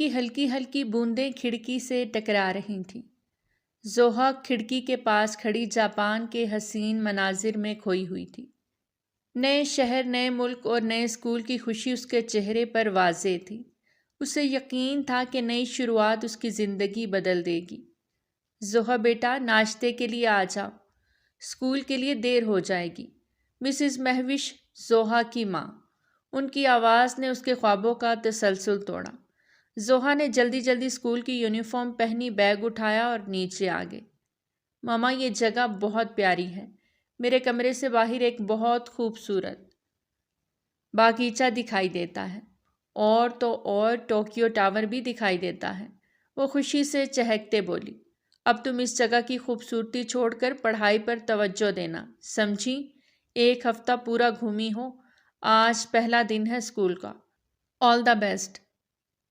کی ہلکی ہلکی بوندیں کھڑکی سے ٹکرا رہی تھیں۔ زوہا کھڑکی کے پاس کھڑی جاپان کے حسین مناظر میں کھوئی ہوئی تھی۔ نئے شہر، نئے ملک اور نئے اسکول کی خوشی اس کے چہرے پر واضح تھی۔ اسے یقین تھا کہ نئی شروعات اس کی زندگی بدل دے گی۔ زوہا بیٹا، ناشتے کے لیے آ جاؤ، اسکول کے لیے دیر ہو جائے گی۔ مسز مہوش، زوہا کی ماں، ان کی آواز نے اس کے خوابوں کا تسلسل توڑا۔ زوہا نے جلدی جلدی اسکول کی یونیفارم پہنی، بیگ اٹھایا اور نیچے آ گئی۔ ماما، یہ جگہ بہت پیاری ہے۔ میرے کمرے سے باہر ایک بہت خوبصورت باغیچہ دکھائی دیتا ہے، اور تو اور ٹوکیو ٹاور بھی دکھائی دیتا ہے۔ وہ خوشی سے چہکتے بولی۔ اب تم اس جگہ کی خوبصورتی چھوڑ کر پڑھائی پر توجہ دینا، سمجھی؟ ایک ہفتہ پورا گھومی ہو، آج پہلا دن ہے اسکول کا۔ آل دا بیسٹ۔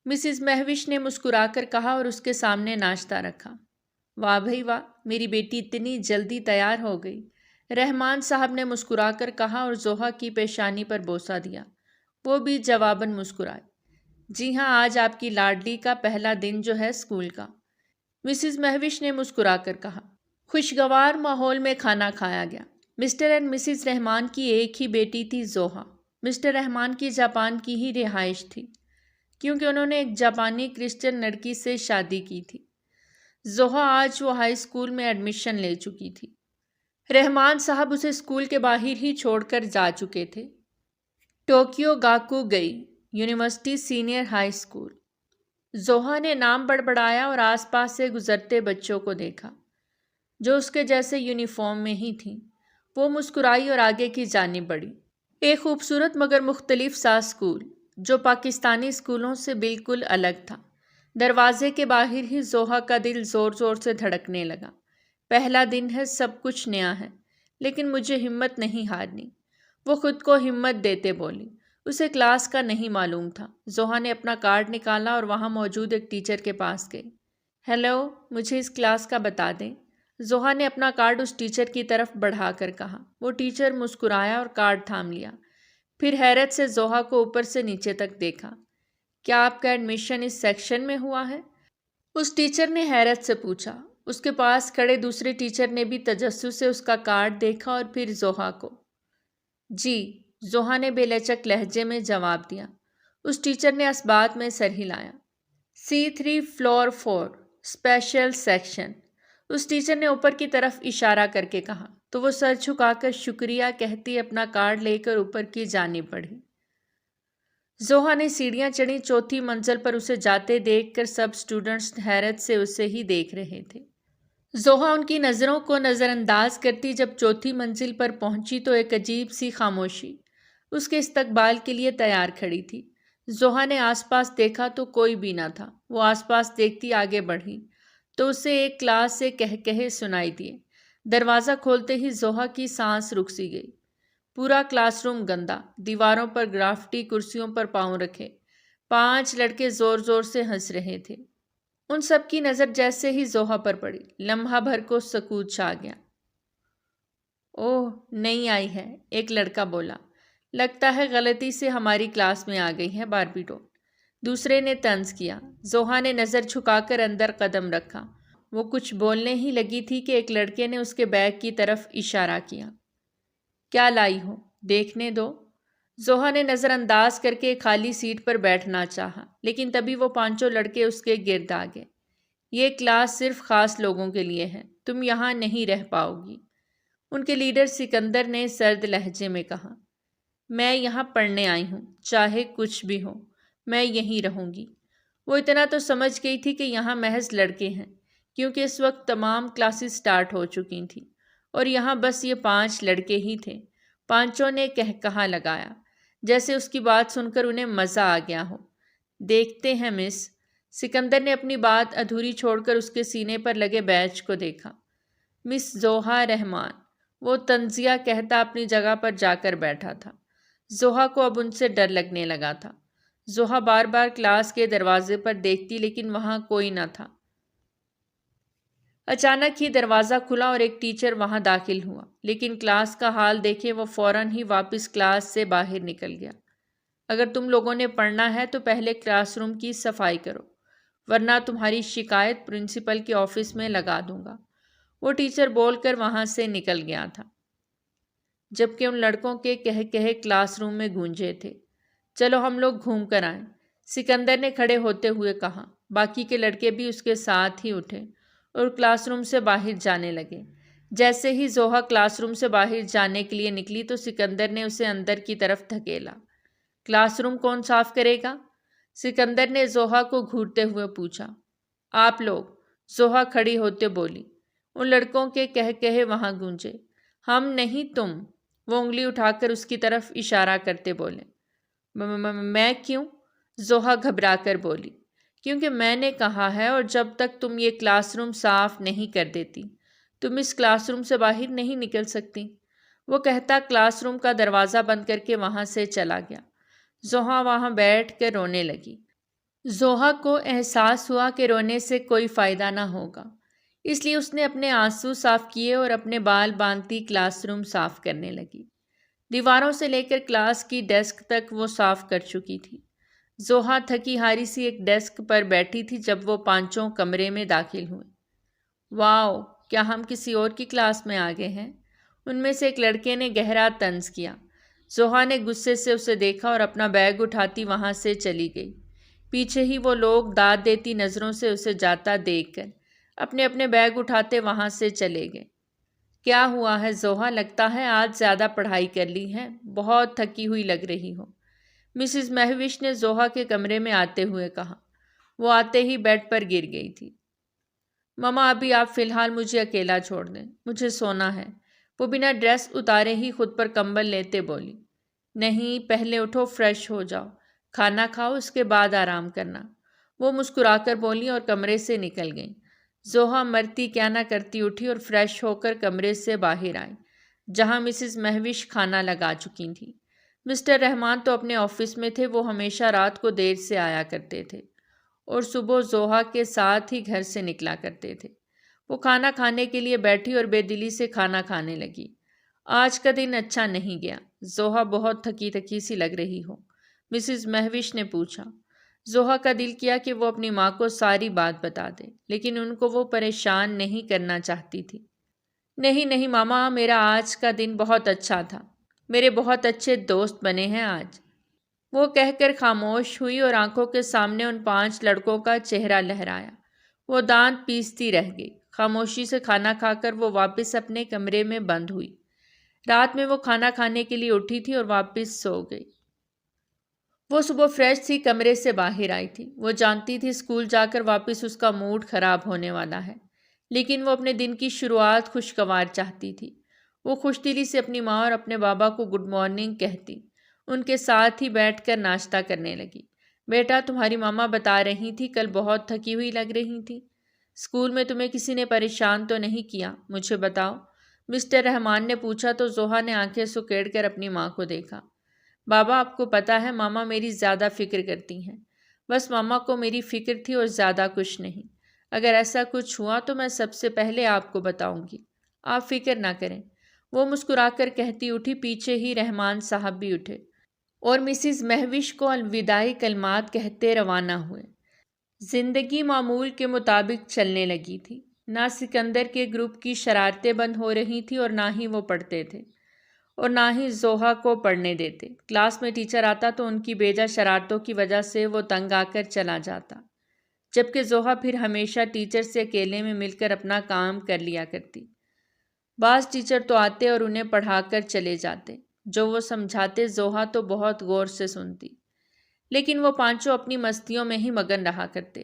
مسز مہوش نے مسکرا کر کہا اور اس کے سامنے ناشتہ رکھا۔ واہ بھئی واہ، میری بیٹی اتنی جلدی تیار ہو گئی، رحمان صاحب نے مسکرا کر کہا اور زوہا کی پیشانی پر بوسہ دیا۔ وہ بھی جواباً مسکرائی۔ جی ہاں، آج آپ کی لاڈلی کا پہلا دن جو ہے اسکول کا، مسز مہوش نے مسکرا کر کہا۔ خوشگوار ماحول میں کھانا کھایا گیا۔ مسٹر اینڈ مسز رحمان کی ایک ہی بیٹی تھی، زوہا۔ مسٹر رحمان کی جاپان کی ہی رہائش تھی، کیونکہ انہوں نے ایک جاپانی کرسچن لڑکی سے شادی کی تھی۔ زوہا آج وہ ہائی اسکول میں ایڈمیشن لے چکی تھی۔ رحمان صاحب اسے اسکول کے باہر ہی چھوڑ کر جا چکے تھے۔ ٹوکیو گاکو گئی یونیورسٹی سینئر ہائی اسکول۔ زوہا نے نام بڑبڑایا اور آس پاس سے گزرتے بچوں کو دیکھا جو اس کے جیسے یونیفارم میں ہی تھیں۔ وہ مسکرائی اور آگے کی جانب بڑھی۔ ایک خوبصورت مگر مختلف سا اسکول جو پاکستانی اسکولوں سے بالکل الگ تھا۔ دروازے کے باہر ہی زوہا کا دل زور زور سے دھڑکنے لگا۔ پہلا دن ہے، سب کچھ نیا ہے، لیکن مجھے ہمت نہیں ہارنی، وہ خود کو ہمت دیتے بولی۔ اسے کلاس کا نہیں معلوم تھا۔ زوہا نے اپنا کارڈ نکالا اور وہاں موجود ایک ٹیچر کے پاس گئی۔ ہیلو، مجھے اس کلاس کا بتا دیں۔ زوہا نے اپنا کارڈ اس ٹیچر کی طرف بڑھا کر کہا۔ وہ ٹیچر مسکرایا اور کارڈ تھام لیا، پھر حیرت سے زوہا کو اوپر سے نیچے تک دیکھا۔ کیا آپ کا ایڈمیشن اس سیکشن میں ہوا ہے؟ اس ٹیچر نے حیرت سے پوچھا۔ اس کے پاس کھڑے دوسرے ٹیچر نے بھی تجسس سے اس کا کارڈ دیکھا اور پھر زوہا کو۔ جی، زوہا نے بے لچک لہجے میں جواب دیا۔ اس ٹیچر نے اسبات میں سر ہلایا۔ C3 فلور 4 اسپیشل سیکشن، اس ٹیچر نے اوپر کی طرف اشارہ کر کے کہا، تو وہ سر جھکا کر شکریہ کہتی اپنا کارڈ لے کر اوپر کی جانب بڑھی۔ زوہا نے سیڑھیاں چڑھی۔ چوتھی منزل پر اسے جاتے دیکھ کر سب اسٹوڈنٹس حیرت سے اسے ہی دیکھ رہے تھے۔ زوہا ان کی نظروں کو نظر انداز کرتی جب چوتھی منزل پر پہنچی تو ایک عجیب سی خاموشی اس کے استقبال کے لیے تیار کھڑی تھی۔ زوہا نے آس پاس دیکھا تو کوئی بھی نہ تھا۔ وہ آس پاس دیکھتی آگے بڑھی تو اسے ایک کلاس سے کہے سنائی دیے۔ دروازہ کھولتے ہی زوہا کی سانس رک سی گئی۔ پورا کلاس روم گندا، دیواروں پر گرافٹی، کرسیوں پر پاؤں رکھے۔ 5 لڑکے زور زور سے ہنس رہے تھے۔ ان سب کی نظر جیسے ہی زوہا پر پڑی، لمحہ بھر کو سکوت چھا گیا۔ اوہ، نہیں آئی ہے، ایک لڑکا بولا۔ لگتا ہے غلطی سے ہماری کلاس میں آ گئی ہے باربی ڈول، دوسرے نے طنز کیا۔ زوہا نے نظر جھکا کر اندر قدم رکھا۔ وہ کچھ بولنے ہی لگی تھی کہ ایک لڑکے نے اس کے بیگ کی طرف اشارہ کیا۔ کیا لائی ہو، دیکھنے دو۔ زوہا نے نظر انداز کر کے خالی سیٹ پر بیٹھنا چاہا، لیکن تبھی وہ 5 لڑکے اس کے گرد آ گئے۔ یہ کلاس صرف خاص لوگوں کے لیے ہے، تم یہاں نہیں رہ پاؤ گی، ان کے لیڈر سکندر نے سرد لہجے میں کہا۔ میں یہاں پڑھنے آئی ہوں، چاہے کچھ بھی ہو، میں یہیں رہوں گی۔ وہ اتنا تو سمجھ گئی تھی کہ یہاں محض لڑکے ہیں، کیونکہ اس وقت تمام کلاسز سٹارٹ ہو چکی تھیں اور یہاں بس یہ 5 لڑکے ہی تھے۔ 5 نے کہا لگایا، جیسے اس کی بات سن کر انہیں مزہ آ گیا ہو۔ دیکھتے ہیں مس۔ سکندر نے اپنی بات ادھوری چھوڑ کر اس کے سینے پر لگے بیج کو دیکھا۔ مس زوہا رحمان، وہ طنزیہ کہتا اپنی جگہ پر جا کر بیٹھا تھا۔ زوہا کو اب ان سے ڈر لگنے لگا تھا۔ زوہا بار بار کلاس کے دروازے پر دیکھتی لیکن وہاں کوئی نہ تھا۔ اچانک ہی دروازہ کھلا اور ایک ٹیچر وہاں داخل ہوا، لیکن کلاس کا حال دیکھے وہ فوراً ہی واپس کلاس سے باہر نکل گیا۔ اگر تم لوگوں نے پڑھنا ہے تو پہلے کلاس روم کی صفائی کرو، ورنہ تمہاری شکایت پرنسپل کے آفس میں لگا دوں گا۔ وہ ٹیچر بول کر وہاں سے نکل گیا تھا، جبکہ ان لڑکوں کے کہے کلاس روم میں گونجے تھے۔ چلو ہم لوگ گھوم کر آئیں، سکندر نے کھڑے ہوتے ہوئے کہا۔ باقی کے لڑکے بھی اس کے ساتھ ہی اٹھے اور کلاس روم سے باہر جانے لگے۔ جیسے ہی زوہا کلاس روم سے باہر جانے کے لیے نکلی تو سکندر نے اسے اندر کی طرف دھکیلا۔ کلاس روم کون صاف کرے گا؟ سکندر نے زوہا کو گھورتے ہوئے پوچھا۔ آپ لوگ، زوہا کھڑی ہوتے بولی۔ ان لڑکوں کے کہے وہاں گونجے۔ ہم نہیں، تم، وہ انگلی اٹھا کر اس کی طرف اشارہ کرتے بولے۔ میں کیوں؟ زوہا گھبرا کر بولی۔ کیونکہ میں نے کہا ہے، اور جب تک تم یہ کلاس روم صاف نہیں کر دیتی تم اس کلاس روم سے باہر نہیں نکل سکتی۔ وہ کہتا کلاس روم کا دروازہ بند کر کے وہاں سے چلا گیا۔ زوہا وہاں بیٹھ کر رونے لگی۔ زوہا کو احساس ہوا کہ رونے سے کوئی فائدہ نہ ہوگا، اس لیے اس نے اپنے آنسو صاف کیے اور اپنے بال باندھتی کلاس روم صاف کرنے لگی۔ دیواروں سے لے کر کلاس کی ڈیسک تک وہ صاف کر چکی تھی۔ زوہا تھکی ہاری سی ایک ڈیسک پر بیٹھی تھی جب وہ پانچوں کمرے میں داخل ہوئے۔ واؤ، کیا ہم کسی اور کی کلاس میں آ گئے ہیں؟ ان میں سے ایک لڑکے نے گہرا طنز کیا۔ زوہا نے غصے سے اسے دیکھا اور اپنا بیگ اٹھاتی وہاں سے چلی گئی۔ پیچھے ہی وہ لوگ داد دیتی نظروں سے اسے جاتا دیکھ کر اپنے اپنے بیگ اٹھاتے وہاں سے چلے گئے۔ کیا ہوا ہے زوہا؟ لگتا ہے آج زیادہ پڑھائی کر لی ہے، بہت تھکی ہوئی لگ رہی ہو، مسز مہوش نے زوہا کے کمرے میں آتے ہوئے کہا۔ وہ آتے ہی بیڈ پر گر گئی تھی۔ مما، ابھی آپ فی الحال مجھے اکیلا چھوڑ دیں، مجھے سونا ہے، وہ بنا ڈریس اتارے ہی خود پر کمبل لیتے بولی۔ نہیں، پہلے اٹھو، فریش ہو جاؤ، کھانا کھاؤ، اس کے بعد آرام کرنا، وہ مسکرا کر بولی اور کمرے سے نکل گئیں۔ زوہا مرتی کیا نہ کرتی اٹھی اور فریش ہو کر کمرے سے باہر آئی، جہاں مسز مہوش کھانا لگا چکی تھیں۔ مسٹر رحمان تو اپنے آفس میں تھے، وہ ہمیشہ رات کو دیر سے آیا کرتے تھے اور صبح زوہا کے ساتھ ہی گھر سے نکلا کرتے تھے۔ وہ کھانا کھانے کے لیے بیٹھی اور بے دلی سے کھانا کھانے لگی۔ آج کا دن اچھا نہیں گیا، زوہا بہت تھکی تھکی سی لگ رہی ہو، مسز مہوش نے پوچھا۔ زوہا کا دل کیا کہ وہ اپنی ماں کو ساری بات بتا دے، لیکن ان کو وہ پریشان نہیں کرنا چاہتی تھی۔ نہیں ماما، میرا آج کا دن بہت اچھا تھا، میرے بہت اچھے دوست بنے ہیں آج، وہ کہہ کر خاموش ہوئی اور آنکھوں کے سامنے ان 5 لڑکوں کا چہرہ لہرایا۔ وہ دانت پیستی رہ گئی۔ خاموشی سے کھانا کھا کر وہ واپس اپنے کمرے میں بند ہوئی۔ رات میں وہ کھانا کھانے کے لیے اٹھی تھی اور واپس سو گئی۔ وہ صبح فریش تھی، کمرے سے باہر آئی تھی۔ وہ جانتی تھی اسکول جا کر واپس اس کا موڈ خراب ہونے والا ہے، لیکن وہ اپنے دن کی شروعات خوشگوار چاہتی تھی۔ وہ خوش دلی سے اپنی ماں اور اپنے بابا کو گڈ مارننگ کہتی، ان کے ساتھ ہی بیٹھ کر ناشتہ کرنے لگی۔ بیٹا، تمہاری ماما بتا رہی تھی کل بہت تھکی ہوئی لگ رہی تھی، اسکول میں تمہیں کسی نے پریشان تو نہیں کیا؟ مجھے بتاؤ، مسٹر رحمان نے پوچھا تو زوہا نے آنکھیں سکیڑ کر اپنی ماں کو دیکھا۔ بابا، آپ کو پتہ ہے ماما میری زیادہ فکر کرتی ہیں، بس ماما کو میری فکر تھی اور زیادہ کچھ نہیں۔ اگر ایسا کچھ ہوا تو میں سب سے پہلے آپ کو بتاؤں گی، آپ فکر نہ کریں، وہ مسکرا کر کہتی اٹھی۔ پیچھے ہی رحمان صاحب بھی اٹھے اور مسز مہوش کو الوداعی کلمات کہتے روانہ ہوئے۔ زندگی معمول کے مطابق چلنے لگی تھی۔ نہ سکندر کے گروپ کی شرارتیں بند ہو رہی تھی اور نہ ہی وہ پڑھتے تھے اور نہ ہی زوہا کو پڑھنے دیتے۔ کلاس میں ٹیچر آتا تو ان کی بیجا شرارتوں کی وجہ سے وہ تنگ آ کر چلا جاتا، جبکہ زوہا پھر ہمیشہ ٹیچر سے اکیلے میں مل کر اپنا کام کر لیا کرتی۔ بعض ٹیچر تو آتے اور انہیں پڑھا کر چلے جاتے، جو وہ سمجھاتے زوہا تو بہت غور سے سنتی، لیکن وہ پانچوں اپنی مستیوں میں ہی مگن رہا کرتے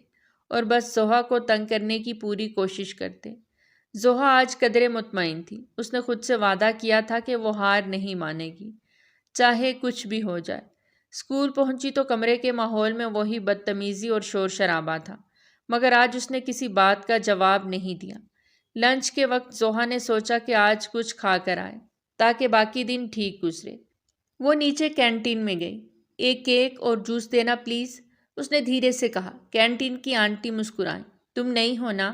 اور بس زوہا کو تنگ کرنے کی پوری کوشش کرتے۔ زوہا آج قدرے مطمئن تھی، اس نے خود سے وعدہ کیا تھا کہ وہ ہار نہیں مانے گی، چاہے کچھ بھی ہو جائے۔ اسکول پہنچی تو کمرے کے ماحول میں وہی بدتمیزی اور شور شرابہ تھا، مگر آج اس نے کسی بات کا جواب نہیں دیا۔ لنچ کے وقت زوہا نے سوچا کہ آج کچھ کھا کر آئے تاکہ باقی دن ٹھیک گزرے۔ وہ نیچے کینٹین میں گئی۔ ایک کیک اور جوس دینا پلیز، اس نے دھیرے سے کہا۔ کینٹین کی آنٹی مسکرائیں۔ تم نہیں ہو نا؟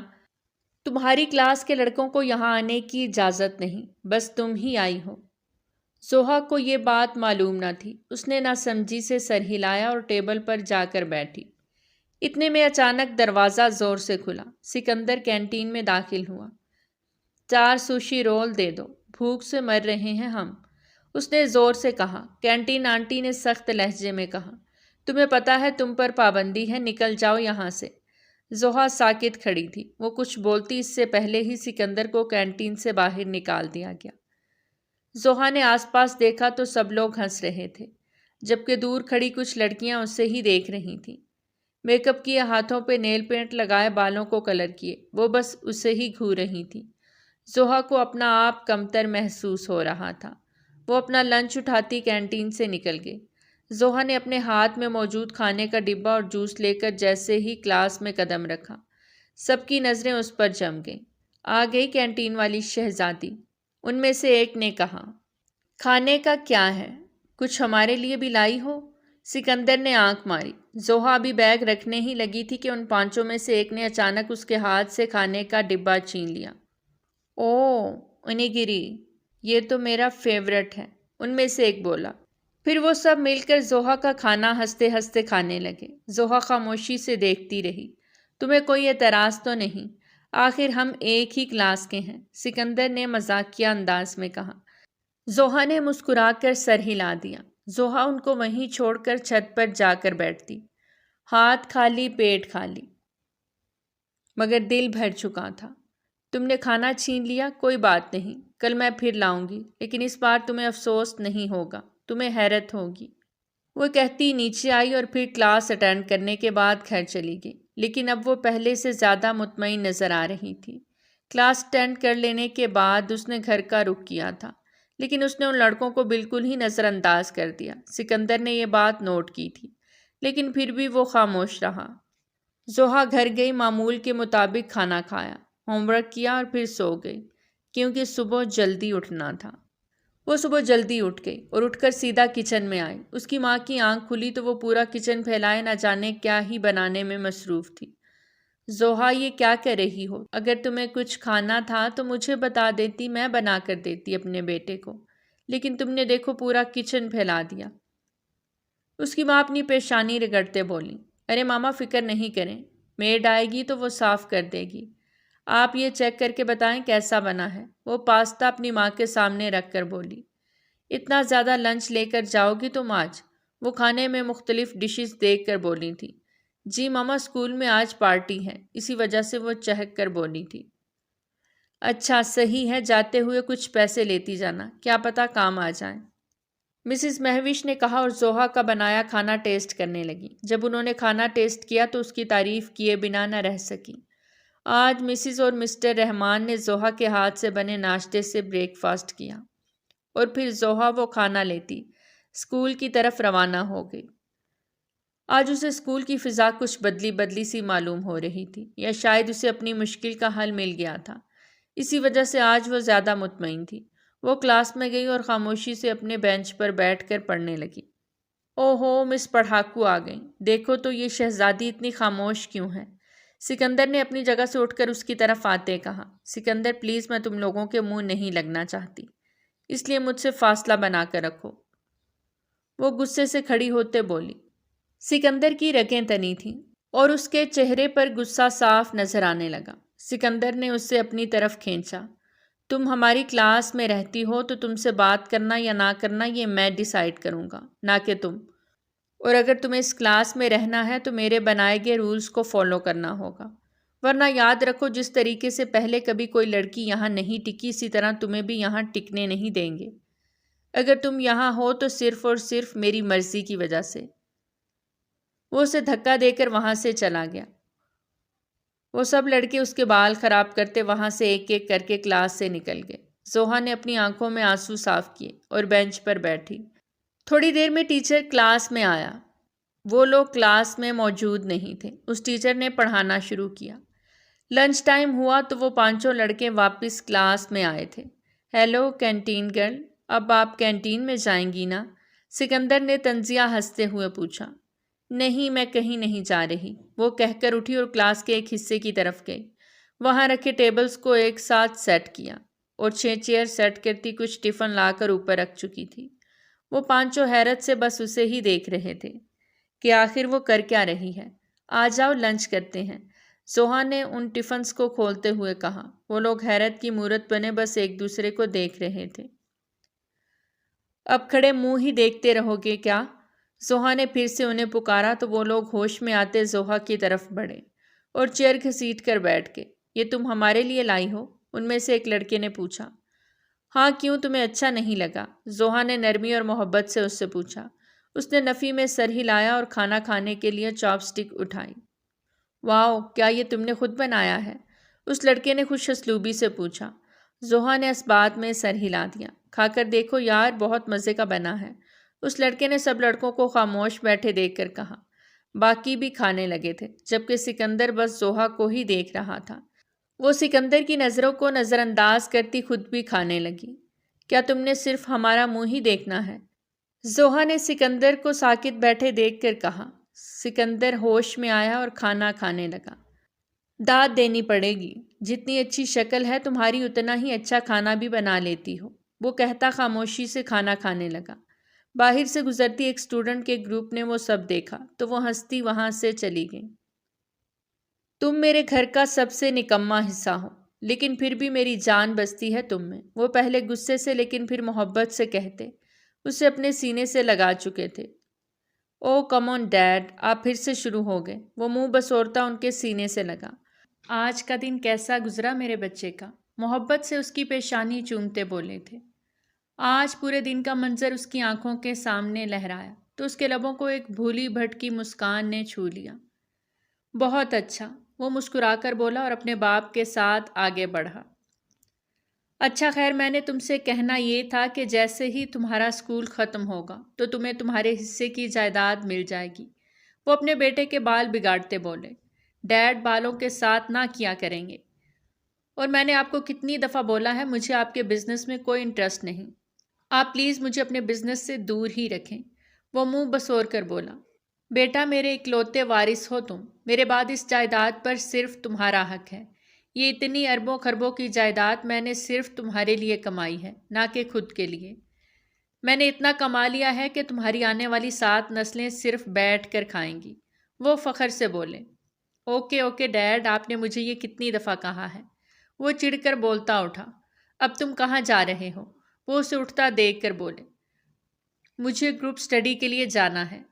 تمہاری کلاس کے لڑکوں کو یہاں آنے کی اجازت نہیں، بس تم ہی آئی ہو۔ زوہا کو یہ بات معلوم نہ تھی، اس نے نہ سمجھی سے سر ہلایا اور ٹیبل پر جا کر بیٹھی۔ اتنے میں اچانک دروازہ زور سے کھلا۔ سکندر کینٹین میں داخل ہوا۔ 4 سوشی رول دے دو، بھوک سے مر رہے ہیں ہم، اس نے زور سے کہا۔ کینٹین آنٹی نے سخت لہجے میں کہا، تمہیں پتہ ہے تم پر پابندی ہے، نکل جاؤ یہاں سے۔ زوہا ساکت کھڑی تھی، وہ کچھ بولتی اس سے پہلے ہی سکندر کو کینٹین سے باہر نکال دیا گیا۔ زوہا نے آس پاس دیکھا تو سب لوگ ہنس رہے تھے، جبکہ دور کھڑی کچھ لڑکیاں اسے ہی دیکھ رہی تھیں۔ میک اپ کیے ہاتھوں پہ نیل پینٹ لگائے، بالوں کو کلر کیے، وہ بس اسے ہی گھور رہی تھی۔ زوہا کو اپنا آپ کمتر محسوس ہو رہا تھا۔ وہ اپنا لنچ اٹھاتی کینٹین سے نکل گئی۔ زوہا نے اپنے ہاتھ میں موجود کھانے کا ڈبہ اور جوس لے کر جیسے ہی کلاس میں قدم رکھا، سب کی نظریں اس پر جم گئیں۔ آ گئی کینٹین والی شہزادی، ان میں سے ایک نے کہا۔ کھانے کا کیا ہے؟ کچھ ہمارے لیے بھی لائی ہو؟ سکندر نے آنکھ ماری۔ زوہا ابھی بیگ رکھنے ہی لگی تھی کہ ان 5 میں سے ایک نے اچانک اس کے ہاتھ سے کھانے کا ڈبہ چھین لیا۔ اوہ، انیگیری، یہ تو میرا فیورٹ ہے، ان میں سے ایک بولا۔ پھر وہ سب مل کر زوہا کا کھانا ہنستے ہنستے کھانے لگے۔ زوہا خاموشی سے دیکھتی رہی۔ تمہیں کوئی اعتراض تو نہیں؟ آخر ہم ایک ہی کلاس کے ہیں، سکندر نے مذاقیہ انداز میں کہا۔ زوہا نے مسکرا کر سر ہلا دیا۔ زوہا ان کو وہیں چھوڑ کر چھت پر جا کر بیٹھتی۔ ہاتھ خالی پیٹ خالی، مگر دل بھر چکا تھا۔ تم نے کھانا چھین لیا، کوئی بات نہیں، کل میں پھر لاؤں گی، لیکن اس بار تمہیں افسوس نہیں ہوگا، تمہیں حیرت ہوگی۔ وہ کہتی نیچے آئی اور پھر کلاس اٹینڈ کرنے کے بعد گھر چلی گئی، لیکن اب وہ پہلے سے زیادہ مطمئن نظر آ رہی تھی۔ کلاس اٹینڈ کر لینے کے بعد اس نے گھر کا رخ کیا تھا، لیکن اس نے ان لڑکوں کو بالکل ہی نظر انداز کر دیا۔ سکندر نے یہ بات نوٹ کی تھی، لیکن پھر بھی وہ خاموش رہا۔ زوہا گھر گئی، معمول کے مطابق کھانا کھایا، ہوم ورک کیا اور پھر سو گئی، کیونکہ صبح جلدی اٹھنا تھا۔ وہ صبح جلدی اٹھ گئی اور اٹھ کر سیدھا کچن میں آئی۔ اس کی ماں کی آنکھ کھلی تو وہ پورا کچن پھیلائے نہ جانے کیا ہی بنانے میں مصروف تھی۔ زوہا، یہ کیا کر رہی ہو؟ اگر تمہیں کچھ کھانا تھا تو مجھے بتا دیتی، میں بنا کر دیتی اپنے بیٹے کو، لیکن تم نے دیکھو پورا کچن پھیلا دیا۔ اس کی ماں اپنی پیشانی رگڑتے بولی، ارے ماما فکر نہیں کریں، میڈ آئے گی تو وہ صاف کر دے گی، آپ یہ چیک کر کے بتائیں کیسا بنا ہے۔ وہ پاستا اپنی ماں کے سامنے رکھ کر بولی، اتنا زیادہ لنچ لے کر جاؤ گی تم آج؟ وہ کھانے میں مختلف ڈشز دیکھ کر بولی تھی۔ جی ماما، اسکول میں آج پارٹی ہے، اسی وجہ سے وہ چہک کر بولی تھی۔ اچھا صحیح ہے، جاتے ہوئے کچھ پیسے لیتی جانا، کیا پتہ کام آ جائیں، مسز مہوش نے کہا اور زوہا کا بنایا کھانا ٹیسٹ کرنے لگی۔ جب انہوں نے کھانا ٹیسٹ کیا تو اس کی تعریف کیے بنا نہ رہ سکی۔ آج مسز اور مسٹر رحمان نے زوہا کے ہاتھ سے بنے ناشتے سے بریک فاسٹ کیا اور پھر زوہا وہ کھانا لیتی اسکول کی طرف روانہ ہو گئی۔ آج اسے اسکول کی فضا کچھ بدلی بدلی سی معلوم ہو رہی تھی، یا شاید اسے اپنی مشکل کا حل مل گیا تھا، اسی وجہ سے آج وہ زیادہ مطمئن تھی۔ وہ کلاس میں گئی اور خاموشی سے اپنے بینچ پر بیٹھ کر پڑھنے لگی۔ اوہو، مس پڑھاکو آ گئیں، دیکھو تو یہ شہزادی اتنی خاموش کیوں ہے؟ سکندر نے اپنی جگہ سے اٹھ کر اس کی طرف آتے کہا۔ سکندر پلیز، میں تم لوگوں کے منہ نہیں لگنا چاہتی، اس لیے مجھ سے فاصلہ بنا کر رکھو، وہ غصے سے کھڑی ہوتے بولی۔ سکندر کی رگیں تنی تھیں اور اس کے چہرے پر غصہ صاف نظر آنے لگا۔ سکندر نے اس سے اپنی طرف کھینچا۔ تم ہماری کلاس میں رہتی ہو تو تم سے بات کرنا یا نہ کرنا یہ میں ڈیسائیڈ کروں گا، نہ کہ تم، اور اگر تمہیں اس کلاس میں رہنا ہے تو میرے بنائے گئے رولز کو فالو کرنا ہوگا، ورنہ یاد رکھو جس طریقے سے پہلے کبھی کوئی لڑکی یہاں نہیں ٹکی، اسی طرح تمہیں بھی یہاں ٹکنے نہیں دیں گے۔ اگر تم یہاں ہو تو صرف اور صرف میری مرضی کی وجہ سے۔ وہ اسے دھکا دے کر وہاں سے چلا گیا۔ وہ سب لڑکے اس کے بال خراب کرتے وہاں سے ایک ایک کر کے کلاس سے نکل گئے۔ زوہا نے اپنی آنکھوں میں آنسو صاف کیے اور بینچ پر بیٹھی۔ تھوڑی دیر میں ٹیچر کلاس میں آیا۔ وہ لوگ کلاس میں موجود نہیں تھے۔ اس ٹیچر نے پڑھانا شروع کیا۔ لنچ ٹائم ہوا تو وہ 5 لڑکے واپس کلاس میں آئے تھے۔ ہیلو کینٹین گرل، اب آپ کینٹین میں جائیں گی نا؟ سکندر نے طنزیہ ہنستے ہوئے پوچھا۔ نہیں، میں کہیں نہیں جا رہی، وہ کہہ کر اٹھی اور کلاس کے ایک حصے کی طرف گئی۔ وہاں رکھے ٹیبلز کو ایک ساتھ سیٹ کیا اور 6 چیئر سیٹ کرتی کچھ ٹفن لا کر اوپر رکھ چکی تھی۔ وہ 5 حیرت سے بس اسے ہی دیکھ رہے تھے کہ آخر وہ کر کیا رہی ہے۔ آ جاؤ لنچ کرتے ہیں، زوہا نے ان ٹفنز کو کھولتے ہوئے کہا۔ وہ لوگ حیرت کی مورت بنے بس ایک دوسرے کو دیکھ رہے تھے۔ اب کھڑے منہ ہی دیکھتے رہو گے کیا؟ زوہا نے پھر سے انہیں پکارا تو وہ لوگ ہوش میں آتے زوہا کی طرف بڑھے اور چیئر گھسیٹ کر بیٹھ گئے۔ یہ تم ہمارے لیے لائی ہو؟ ان میں سے ایک لڑکے نے پوچھا۔ ہاں، کیوں تمہیں اچھا نہیں لگا؟ زوہا نے نرمی اور محبت سے اس سے پوچھا۔ اس نے نفی میں سر ہلایا اور کھانا کھانے کے لیے چاپ سٹک اٹھائی۔ واؤ، کیا یہ تم نے خود بنایا ہے؟ اس لڑکے نے خوش اسلوبی سے پوچھا۔ زوہا نے اس بات میں سر ہلا دیا۔ کھا کر دیکھو یار، بہت مزے کا بنا ہے، اس لڑکے نے سب لڑکوں کو خاموش بیٹھے دیکھ کر کہا۔ باقی بھی کھانے لگے تھے، جبکہ سکندر بس زوہا کو ہی دیکھ رہا تھا۔ وہ سکندر کی نظروں کو نظر انداز کرتی خود بھی کھانے لگی۔ کیا تم نے صرف ہمارا منہ ہی دیکھنا ہے؟ زوہا نے سکندر کو ساکت بیٹھے دیکھ کر کہا۔ سکندر ہوش میں آیا اور کھانا کھانے لگا۔ داد دینی پڑے گی، جتنی اچھی شکل ہے تمہاری اتنا ہی اچھا کھانا بھی بنا لیتی ہو، وہ کہتا خاموشی سے کھانا کھانے لگا۔ باہر سے گزرتی ایک اسٹوڈنٹ کے گروپ نے وہ سب دیکھا تو وہ ہنستی وہاں سے چلی گئی۔ تم میرے گھر کا سب سے نکما حصہ ہو، لیکن پھر بھی میری جان بستی ہے تم میں، وہ پہلے غصے سے لیکن پھر محبت سے کہتے، اسے اپنے سینے سے لگا چکے تھے۔ او کم آن ڈیڈ، آپ پھر سے شروع ہو گئے۔ وہ منہ بسورتا ان کے سینے سے لگا۔ آج کا دن کیسا گزرا میرے بچے کا؟ محبت سے اس کی پیشانی چومتے بولے تھے۔ آج پورے دن کا منظر اس کی آنکھوں کے سامنے لہرایا تو اس کے لبوں کو ایک بھولی بھٹکی مسکان نے چھو لیا۔ بہت اچھا، وہ مسکرا کر بولا اور اپنے باپ کے ساتھ آگے بڑھا۔ اچھا خیر، میں نے تم سے کہنا یہ تھا کہ جیسے ہی تمہارا اسکول ختم ہوگا تو تمہیں تمہارے حصے کی جائیداد مل جائے گی۔ وہ اپنے بیٹے کے بال بگاڑتے بولے۔ ڈیڈ بالوں کے ساتھ نہ کیا کریں گے، اور میں نے آپ کو کتنی دفعہ بولا ہے مجھے آپ کے بزنس میں کوئی انٹرسٹ نہیں، آپ پلیز مجھے اپنے بزنس سے دور ہی رکھیں۔ وہ منہ بسور کر بولا۔ بیٹا، میرے اکلوتے وارث ہو تم، میرے بعد اس جائیداد پر صرف تمہارا حق ہے۔ یہ اتنی اربوں خربوں کی جائیداد میں نے صرف تمہارے لیے کمائی ہے، نہ کہ خود کے لیے۔ میں نے اتنا کما لیا ہے کہ تمہاری آنے والی 7 نسلیں صرف بیٹھ کر کھائیں گی۔ وہ فخر سے بولے۔ اوکے اوکے ڈیڈ، آپ نے مجھے یہ کتنی دفعہ کہا ہے؟ وہ چڑھ کر بولتا اٹھا۔ اب تم کہاں جا رہے ہو؟ وہ اسے اٹھتا دیکھ کر بولے۔ مجھے گروپ سٹڈی کے لیے جانا ہے۔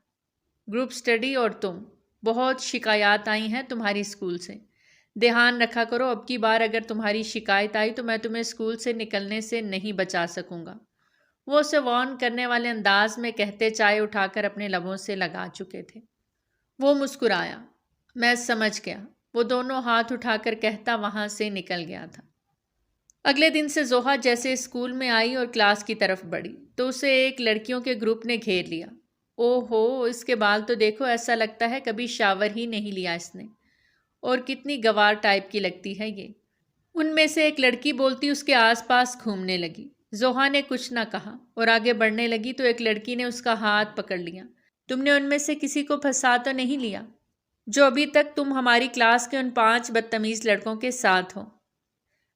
گروپ سٹڈی اور تم؟ بہت شکایات آئی ہیں تمہاری اسکول سے، دھیان رکھا کرو، اب کی بار اگر تمہاری شکایت آئی تو میں تمہیں اسکول سے نکلنے سے نہیں بچا سکوں گا۔ وہ اسے وارن کرنے والے انداز میں کہتے چائے اٹھا کر اپنے لبوں سے لگا چکے تھے۔ وہ مسکرایا۔ میں سمجھ گیا، وہ دونوں ہاتھ اٹھا کر کہتا وہاں سے نکل گیا تھا۔ اگلے دن سے زوہا جیسے اسکول میں آئی اور کلاس کی طرف بڑھی تو اسے ایک لڑکیوں کے گروپ نے گھیر لیا۔ او ہو، اس کے بال تو دیکھو، ایسا لگتا ہے کبھی شاور ہی نہیں لیا اس نے، اور کتنی گوار ٹائپ کی لگتی ہے یہ۔ ان میں سے ایک لڑکی بولتی اس کے آس پاس گھومنے لگی۔ زوہا نے کچھ نہ کہا اور آگے بڑھنے لگی تو ایک لڑکی نے اس کا ہاتھ پکڑ لیا۔ تم نے ان میں سے کسی کو پھنسا تو نہیں لیا جو ابھی تک تم ہماری کلاس کے ان 5 بدتمیز لڑکوں کے ساتھ ہو؟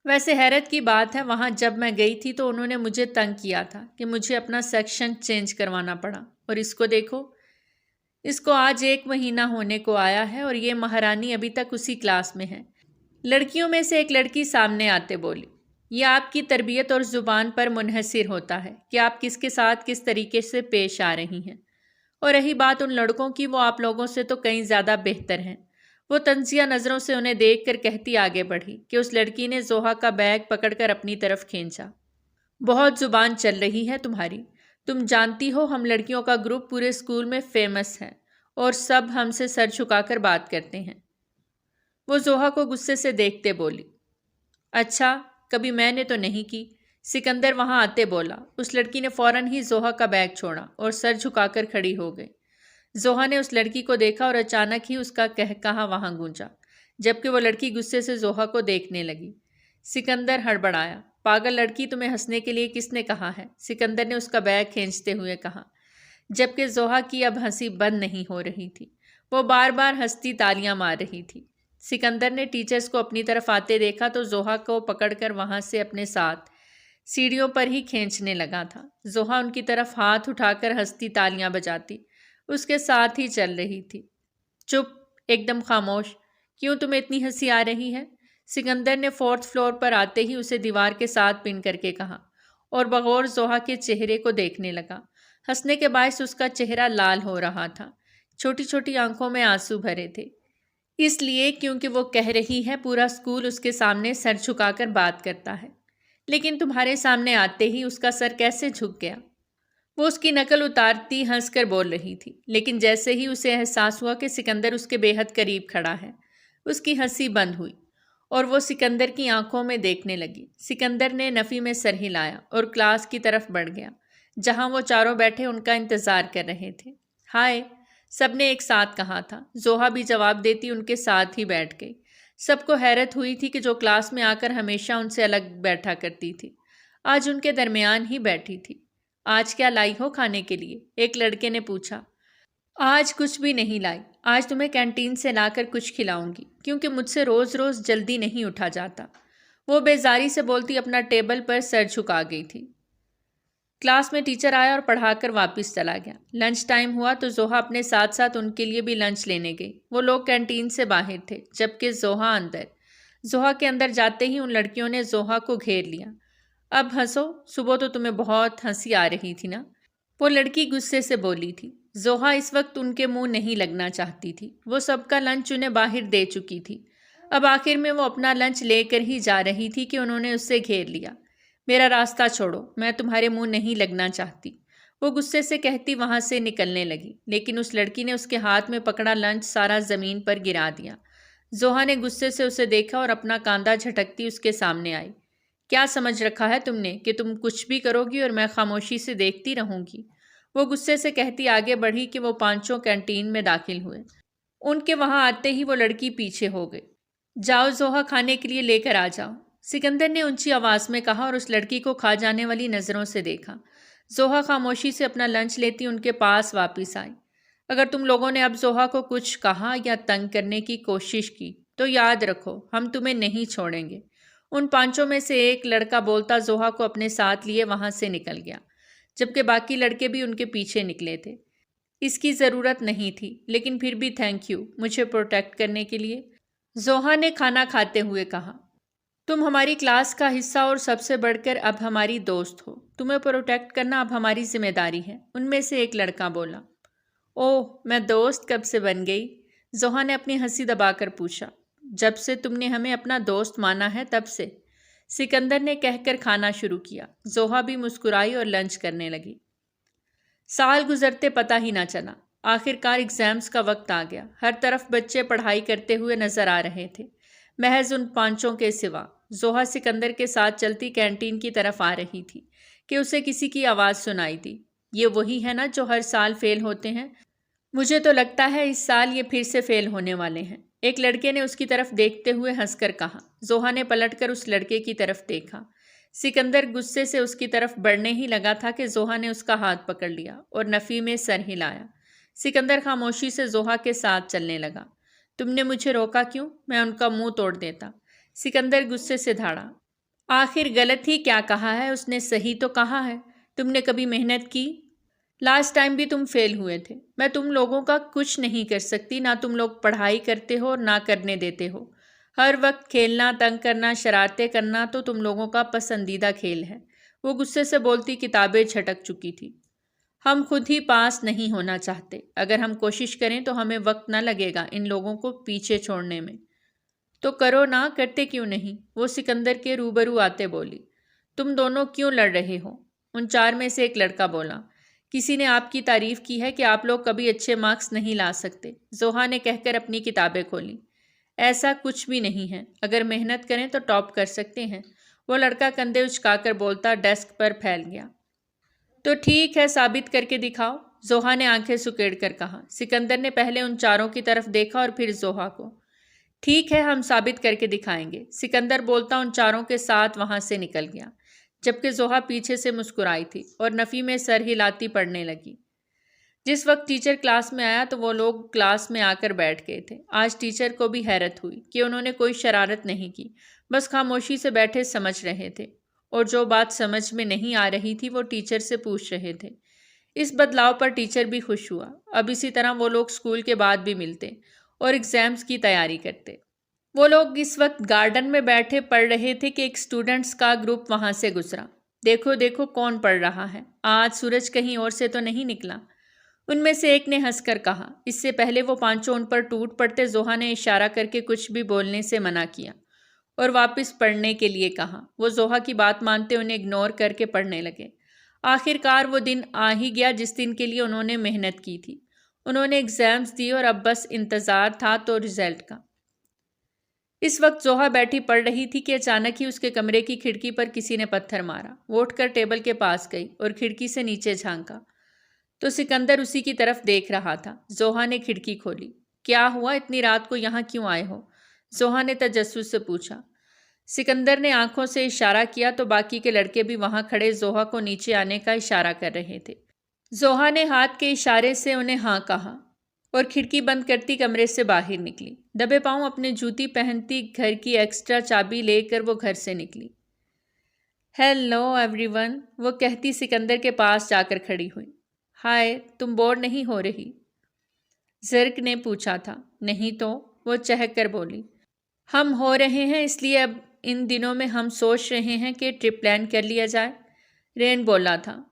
ویسے حیرت کی بات ہے، وہاں جب میں گئی تھی تو انہوں نے مجھے تنگ کیا تھا کہ مجھے اپنا سیکشن چینج کروانا پڑا، اور اس کو دیکھو، اس کو آج 1 مہینہ ہونے کو آیا ہے اور یہ مہارانی ابھی تک اسی کلاس میں ہے۔ لڑکیوں میں سے ایک لڑکی سامنے آتے بولی۔ یہ آپ کی تربیت اور زبان پر منحصر ہوتا ہے کہ آپ کس کے ساتھ کس طریقے سے پیش آ رہی ہیں، اور رہی بات ان لڑکوں کی، وہ آپ لوگوں سے تو کہیں زیادہ بہتر ہیں۔ وہ طنزیہ نظروں سے انہیں دیکھ کر کہتی آگے بڑھی کہ اس لڑکی نے زوہا کا بیگ پکڑ کر اپنی طرف کھینچا۔ بہت زبان چل رہی ہے تمہاری، تم جانتی ہو ہم لڑکیوں کا گروپ پورے اسکول میں فیمس ہے اور سب ہم سے سر جھکا کر بات کرتے ہیں۔ وہ زوہا کو غصے سے دیکھتے بولی۔ اچھا، کبھی میں نے تو نہیں کی، سکندر وہاں آتے بولا۔ اس لڑکی نے فوراً ہی زوہا کا بیگ چھوڑا اور سر جھکا کر کھڑی ہو گئی۔ زوہا نے اس لڑکی کو دیکھا اور اچانک ہی اس کا کہا وہاں گونجا، جبکہ وہ لڑکی غصے سے زوہا کو دیکھنے لگی۔ سکندر ہڑبڑایا۔ پاگل لڑکی، تمہیں ہنسنے کے لیے کس نے کہا ہے؟ سکندر نے اس کا بیگ کھینچتے ہوئے کہا، جبکہ زوہا کی اب ہنسی بند نہیں ہو رہی تھی، وہ بار بار ہنستی تالیاں مار رہی تھی۔ سکندر نے ٹیچرز کو اپنی طرف آتے دیکھا تو زوہا کو پکڑ کر وہاں سے اپنے ساتھ سیڑھیوں پر ہی کھینچنے لگا تھا۔ زوہا ان کی طرف ہاتھ اٹھا کر ہنستی تالیاں بجاتی اس کے ساتھ ہی چل رہی تھی۔ چپ، ایک دم خاموش۔ کیوں تمہیں اتنی ہنسی آ رہی ہے؟ سکندر نے 4 فلور پر آتے ہی اسے دیوار کے ساتھ پن کر کے کہا اور بغور زوہا کے چہرے کو دیکھنے لگا۔ ہنسنے کے باعث اس کا چہرہ لال ہو رہا تھا، چھوٹی چھوٹی آنکھوں میں آنسو بھرے تھے، اس لیے کیونکہ وہ کہہ رہی ہے پورا اسکول اس کے سامنے سر جھکا کر بات کرتا ہے، لیکن تمہارے سامنے آتے ہی اس کا سر کیسے جھک گیا؟ وہ اس کی نقل اتارتی ہنس کر بول رہی تھی، لیکن جیسے ہی اسے احساس ہوا کہ سکندر اس کے بے حد قریب کھڑا ہے، اس کی ہنسی بند ہوئی اور وہ سکندر کی آنکھوں میں دیکھنے لگی۔ سکندر نے نفی میں سر ہلایا اور کلاس کی طرف بڑھ گیا، جہاں وہ چاروں بیٹھے ان کا انتظار کر رہے تھے۔ ہائے، سب نے ایک ساتھ کہا تھا۔ زوہا بھی جواب دیتی ان کے ساتھ ہی بیٹھ گئی۔ سب کو حیرت ہوئی تھی کہ جو کلاس میں آ کر ہمیشہ ان سے الگ بیٹھا کرتی تھی، آج ان کے درمیان ہی بیٹھی تھی۔ آج کیا لائی ہو کھانے کے لیے؟ ایک لڑکے نے پوچھا۔ آج کچھ بھی نہیں لائی، آج تمہیں کینٹین سے لا کر کچھ کھلاؤں گی، کیونکہ مجھ سے روز روز جلدی نہیں اٹھا جاتا۔ وہ بیزاری سے بولتی اپنا ٹیبل پر سر جھکا گئی تھی۔ کلاس میں ٹیچر آیا اور پڑھا کر واپس چلا گیا۔ لنچ ٹائم ہوا تو زوہا اپنے ساتھ ساتھ ان کے لیے بھی لنچ لینے گئی۔ وہ لوگ کینٹین سے باہر تھے، جبکہ زوہا اندر۔ زوہا کے اندر جاتے ہی ان لڑکیوں نے زوہا کو گھیر لیا۔ اب ہنسو، صبح تو تمہیں بہت ہنسی آ رہی تھی نا؟ وہ لڑکی غصے سے بولی تھی۔ زوہا اس وقت ان کے منہ نہیں لگنا چاہتی تھی، وہ سب کا لنچ انہیں باہر دے چکی تھی۔ اب آخر میں وہ اپنا لنچ لے کر ہی جا رہی تھی کہ انہوں نے اس سے گھیر لیا۔ میرا راستہ چھوڑو، میں تمہارے منہ نہیں لگنا چاہتی، وہ غصے سے کہتی وہاں سے نکلنے لگی، لیکن اس لڑکی نے اس کے ہاتھ میں پکڑا لنچ سارا زمین پر گرا دیا۔ زوہا نے غصے سے اسے دیکھا اور اپنا کاندھا جھٹکتی اس کے سامنے آئی۔ کیا سمجھ رکھا ہے تم نے کہ تم کچھ بھی کرو گی اور میں خاموشی سے دیکھتی رہوں گی؟ وہ غصے سے کہتی آگے بڑھی کہ وہ پانچوں کینٹین میں داخل ہوئے۔ ان کے وہاں آتے ہی وہ لڑکی پیچھے ہو گئی۔ جاؤ زوہا، کھانے کے لیے لے کر آ جاؤ، سکندر نے اونچی آواز میں کہا اور اس لڑکی کو کھا جانے والی نظروں سے دیکھا۔ زوہا خاموشی سے اپنا لنچ لیتی ان کے پاس واپس آئی۔ اگر تم لوگوں نے اب زوہا کو کچھ کہا یا تنگ کرنے کی کوشش کی تو یاد رکھو ہم تمہیں نہیں چھوڑیں گے۔ ان پانچوں میں سے ایک لڑکا بولتا زوہا کو اپنے ساتھ لیے وہاں سے نکل گیا، جبکہ باقی لڑکے بھی ان کے پیچھے نکلے تھے۔ اس کی ضرورت نہیں تھی، لیکن پھر بھی تھینک یو مجھے پروٹیکٹ کرنے کے لیے، زوہا نے کھانا کھاتے ہوئے کہا۔ تم ہماری کلاس کا حصہ اور سب سے بڑھ کر اب ہماری دوست ہو، تمہیں پروٹیکٹ کرنا اب ہماری ذمہ داری ہے، ان میں سے ایک لڑکا بولا۔ اوہ، میں دوست کب سے بن گئی؟ زوہا نے اپنی ہنسی دبا کر پوچھا۔ جب سے تم نے ہمیں اپنا دوست مانا ہے تب سے، سکندر نے کہہ کر کھانا شروع کیا۔ زوہا بھی مسکرائی اور لنچ کرنے لگی۔ سال گزرتے پتہ ہی نہ چلا۔ آخر کار ایگزامز کا وقت آ گیا۔ ہر طرف بچے پڑھائی کرتے ہوئے نظر آ رہے تھے، محض ان پانچوں کے سوا۔ زوہا سکندر کے ساتھ چلتی کینٹین کی طرف آ رہی تھی کہ اسے کسی کی آواز سنائی دی۔ یہ وہی ہے نا جو ہر سال فیل ہوتے ہیں؟ مجھے تو لگتا ہے اس سال یہ پھر سے فیل ہونے والے ہیں، ایک لڑکے نے اس کی طرف دیکھتے ہوئے ہنس کر کہا۔ زوہا نے پلٹ کر اس لڑکے کی طرف دیکھا۔ سکندر غصے سے اس کی طرف بڑھنے ہی لگا تھا کہ زوہا نے اس کا ہاتھ پکڑ لیا اور نفی میں سر ہلایا۔ سکندر خاموشی سے زوہا کے ساتھ چلنے لگا۔ تم نے مجھے روکا کیوں؟ میں ان کا منہ توڑ دیتا، سکندر غصے سے دھاڑا۔ آخر غلط ہی کیا کہا ہے اس نے؟ صحیح تو کہا ہے۔ تم نے کبھی محنت کی؟ لاسٹ ٹائم بھی تم فیل ہوئے تھے۔ میں تم لوگوں کا کچھ نہیں کر سکتی، نہ تم لوگ پڑھائی کرتے ہو اور نہ کرنے دیتے ہو۔ ہر وقت کھیلنا، تنگ کرنا، شرارتیں کرنا تو تم لوگوں کا پسندیدہ کھیل ہے، وہ غصے سے بولتی کتابیں جھٹک چکی تھی۔ ہم خود ہی پاس نہیں ہونا چاہتے، اگر ہم کوشش کریں تو ہمیں وقت نہ لگے گا ان لوگوں کو پیچھے چھوڑنے میں۔ تو کرو نا، کرتے کیوں نہیں؟ وہ سکندر کے روبرو آتے بولی۔ تم دونوں کیوں لڑ رہے ہو؟ ان چار میں سے ایک لڑکا بولا۔ کسی نے آپ کی تعریف کی ہے کہ آپ لوگ کبھی اچھے مارکس نہیں لا سکتے، زوہا نے کہہ کر اپنی کتابیں کھولیں۔ ایسا کچھ بھی نہیں ہے، اگر محنت کریں تو ٹاپ کر سکتے ہیں، وہ لڑکا کندھے اچکا کر بولتا ڈیسک پر پھیل گیا۔ تو ٹھیک ہے، ثابت کر کے دکھاؤ، زوہا نے آنکھیں سکیڑ کر کہا۔ سکندر نے پہلے ان چاروں کی طرف دیکھا اور پھر زوہا کو۔ ٹھیک ہے، ہم ثابت کر کے دکھائیں گے، سکندر بولتا ان چاروں کے ساتھ وہاں سے نکل گیا، جبکہ زوہا پیچھے سے مسکرائی تھی اور نفی میں سر ہلاتی پڑھنے لگی۔ جس وقت ٹیچر کلاس میں آیا تو وہ لوگ کلاس میں آ کر بیٹھ گئے تھے۔ آج ٹیچر کو بھی حیرت ہوئی کہ انہوں نے کوئی شرارت نہیں کی، بس خاموشی سے بیٹھے سمجھ رہے تھے، اور جو بات سمجھ میں نہیں آ رہی تھی وہ ٹیچر سے پوچھ رہے تھے۔ اس بدلاؤ پر ٹیچر بھی خوش ہوا۔ اب اسی طرح وہ لوگ اسکول کے بعد بھی ملتے اور ایگزامز کی تیاری کرتے۔ وہ لوگ اس وقت گارڈن میں بیٹھے پڑھ رہے تھے کہ ایک اسٹوڈنٹس کا گروپ وہاں سے گزرا۔ دیکھو دیکھو کون پڑھ رہا ہے، آج سورج کہیں اور سے تو نہیں نکلا؟ ان میں سے ایک نے ہنس کر کہا۔ اس سے پہلے وہ پانچوں ان پر ٹوٹ پڑتے، زوہا نے اشارہ کر کے کچھ بھی بولنے سے منع کیا اور واپس پڑھنے کے لیے کہا۔ وہ زوہا کی بات مانتے انہیں اگنور کر کے پڑھنے لگے۔ آخر کار وہ دن آ ہی گیا جس دن کے لیے انہوں نے محنت کی تھی۔ انہوں نے ایگزامز دی اور اب بس انتظار تھا تو رزلٹ کا۔ اس وقت زوہا بیٹھی پڑھ رہی تھی کہ اچانک ہی اس کے کمرے کی کھڑکی پر کسی نے پتھر مارا۔ وہ اٹھ کر ٹیبل کے پاس گئی اور کھڑکی سے نیچے جھانکا تو سکندر اسی کی طرف دیکھ رہا تھا۔ زوہا نے کھڑکی کھولی۔ کیا ہوا، اتنی رات کو یہاں کیوں آئے ہو؟ زوہا نے تجسس سے پوچھا۔ سکندر نے آنکھوں سے اشارہ کیا تو باقی کے لڑکے بھی وہاں کھڑے زوہا کو نیچے آنے کا اشارہ کر رہے تھے۔ زوہا نے ہاتھ کے اشارے سے انہیں ہاں کہا اور کھڑکی بند کرتی کمرے سے باہر نکلی۔ دبے پاؤں اپنے جوتی پہنتی گھر کی ایکسٹرا چابی لے کر وہ گھر سے نکلی۔ ہیلو ایوری ون، وہ کہتی سکندر کے پاس جا کر کھڑی ہوئی۔ ہائے، تم بور نہیں ہو رہی؟ زرک نے پوچھا تھا۔ نہیں تو، وہ چہک کر بولی۔ ہم ہو رہے ہیں، اس لیے اب ان دنوں میں ہم سوچ رہے ہیں کہ ٹرپ پلان کر لیا جائے۔ رین بولا تھا۔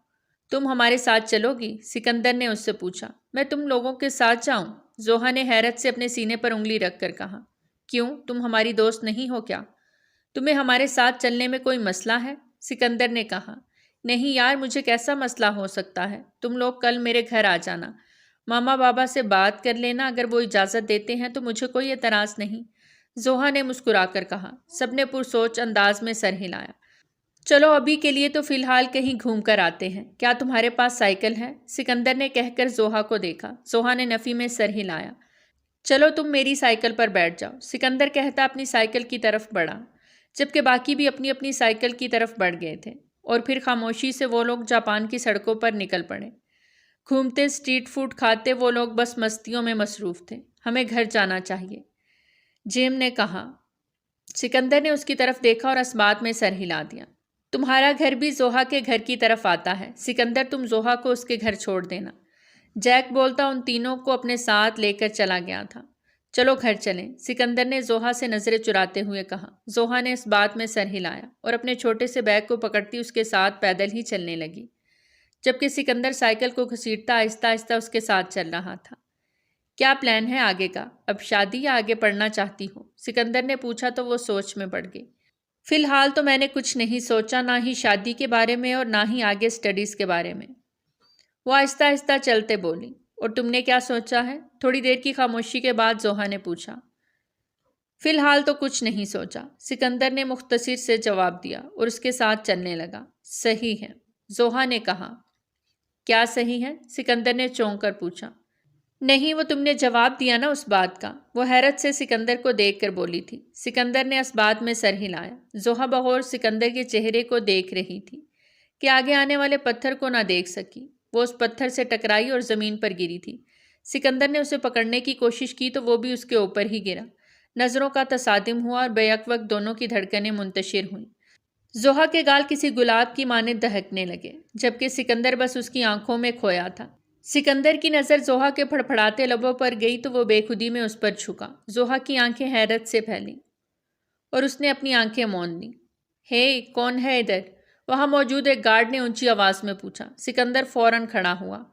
تم ہمارے ساتھ چلو گی؟ سکندر نے اس سے پوچھا۔ میں تم لوگوں کے ساتھ جاؤں؟ زوہا نے حیرت سے اپنے سینے پر انگلی رکھ کر کہا۔ کیوں، تم ہماری دوست نہیں ہو کیا؟ تمہیں ہمارے ساتھ چلنے میں کوئی مسئلہ ہے؟ سکندر نے کہا۔ نہیں یار، مجھے کیسا مسئلہ ہو سکتا ہے؟ تم لوگ کل میرے گھر آ جانا، ماما بابا سے بات کر لینا، اگر وہ اجازت دیتے ہیں تو مجھے کوئی اعتراض نہیں۔ زوہا نے مسکرا کر کہا۔ سب نے پرسوچ انداز میں سر ہلایا۔ چلو ابھی کے لیے تو فی الحال کہیں گھوم کر آتے ہیں۔ کیا تمہارے پاس سائیکل ہے؟ سکندر نے کہہ کر زوہا کو دیکھا۔ زوہا نے نفی میں سر ہلایا۔ چلو تم میری سائیکل پر بیٹھ جاؤ، سکندر کہتا اپنی سائیکل کی طرف بڑھا، جبکہ باقی بھی اپنی اپنی سائیکل کی طرف بڑھ گئے تھے اور پھر خاموشی سے وہ لوگ جاپان کی سڑکوں پر نکل پڑے۔ گھومتے اسٹریٹ فوڈ کھاتے وہ لوگ بس مستیوں میں مصروف تھے۔ ہمیں گھر جانا چاہیے، جیم نے کہا۔ سکندر نے اس کی طرف دیکھا اور اسبات میں سر ہلا دیا۔ تمہارا گھر بھی زوہا کے گھر کی طرف آتا ہے، سکندر تم زوہا کو اس کے گھر چھوڑ دینا۔ جیک بولتا ان تینوں کو اپنے ساتھ لے کر چلا گیا تھا۔ چلو گھر چلیں، سکندر نے زوہا سے نظریں چراتے ہوئے کہا۔ زوہا نے اس بات میں سر ہلایا اور اپنے چھوٹے سے بیگ کو پکڑتی اس کے ساتھ پیدل ہی چلنے لگی، جبکہ سکندر سائیکل کو گھسیٹتا آہستہ آہستہ اس کے ساتھ چل رہا تھا۔ کیا پلان ہے آگے کا؟ اب شادی یا آگے پڑھنا چاہتی ہو؟ سکندر نے پوچھا تو وہ سوچ میں پڑ گئی۔ فی الحال تو میں نے کچھ نہیں سوچا، نہ ہی شادی کے بارے میں اور نہ ہی آگے اسٹڈیز کے بارے میں، وہ آہستہ آہستہ چلتے بولی۔ اور تم نے کیا سوچا ہے؟ تھوڑی دیر کی خاموشی کے بعد زوہا نے پوچھا۔ فی الحال تو کچھ نہیں سوچا، سکندر نے مختصر سے جواب دیا اور اس کے ساتھ چلنے لگا۔ صحیح ہے، زوہا نے کہا۔ کیا صحیح ہے؟ سکندر نے چونک کر پوچھا۔ نہیں، وہ تم نے جواب دیا نا اس بات کا، وہ حیرت سے سکندر کو دیکھ کر بولی تھی۔ سکندر نے اس بات میں سر ہلایا۔ زوہا بغور سکندر کے چہرے کو دیکھ رہی تھی کہ آگے آنے والے پتھر کو نہ دیکھ سکی۔ وہ اس پتھر سے ٹکرائی اور زمین پر گری تھی۔ سکندر نے اسے پکڑنے کی کوشش کی تو وہ بھی اس کے اوپر ہی گرا۔ نظروں کا تصادم ہوا اور بیک وقت دونوں کی دھڑکنیں منتشر ہوئیں۔ زوہا کے گال کسی گلاب کی مانند دہکنے لگے، جبکہ سکندر بس اس کی آنکھوں میں کھویا تھا۔ سکندر کی نظر زوہا کے پھڑپھڑاتے لبوں پر گئی تو وہ بے خودی میں اس پر جھکا۔ زوہا کی آنکھیں حیرت سے پھیلیں اور اس نے اپنی آنکھیں موند لیں۔ ہے، کون ہے ادھر؟ وہاں موجود ایک گارڈ نے اونچی آواز میں پوچھا۔ سکندر فوراً کھڑا ہوا۔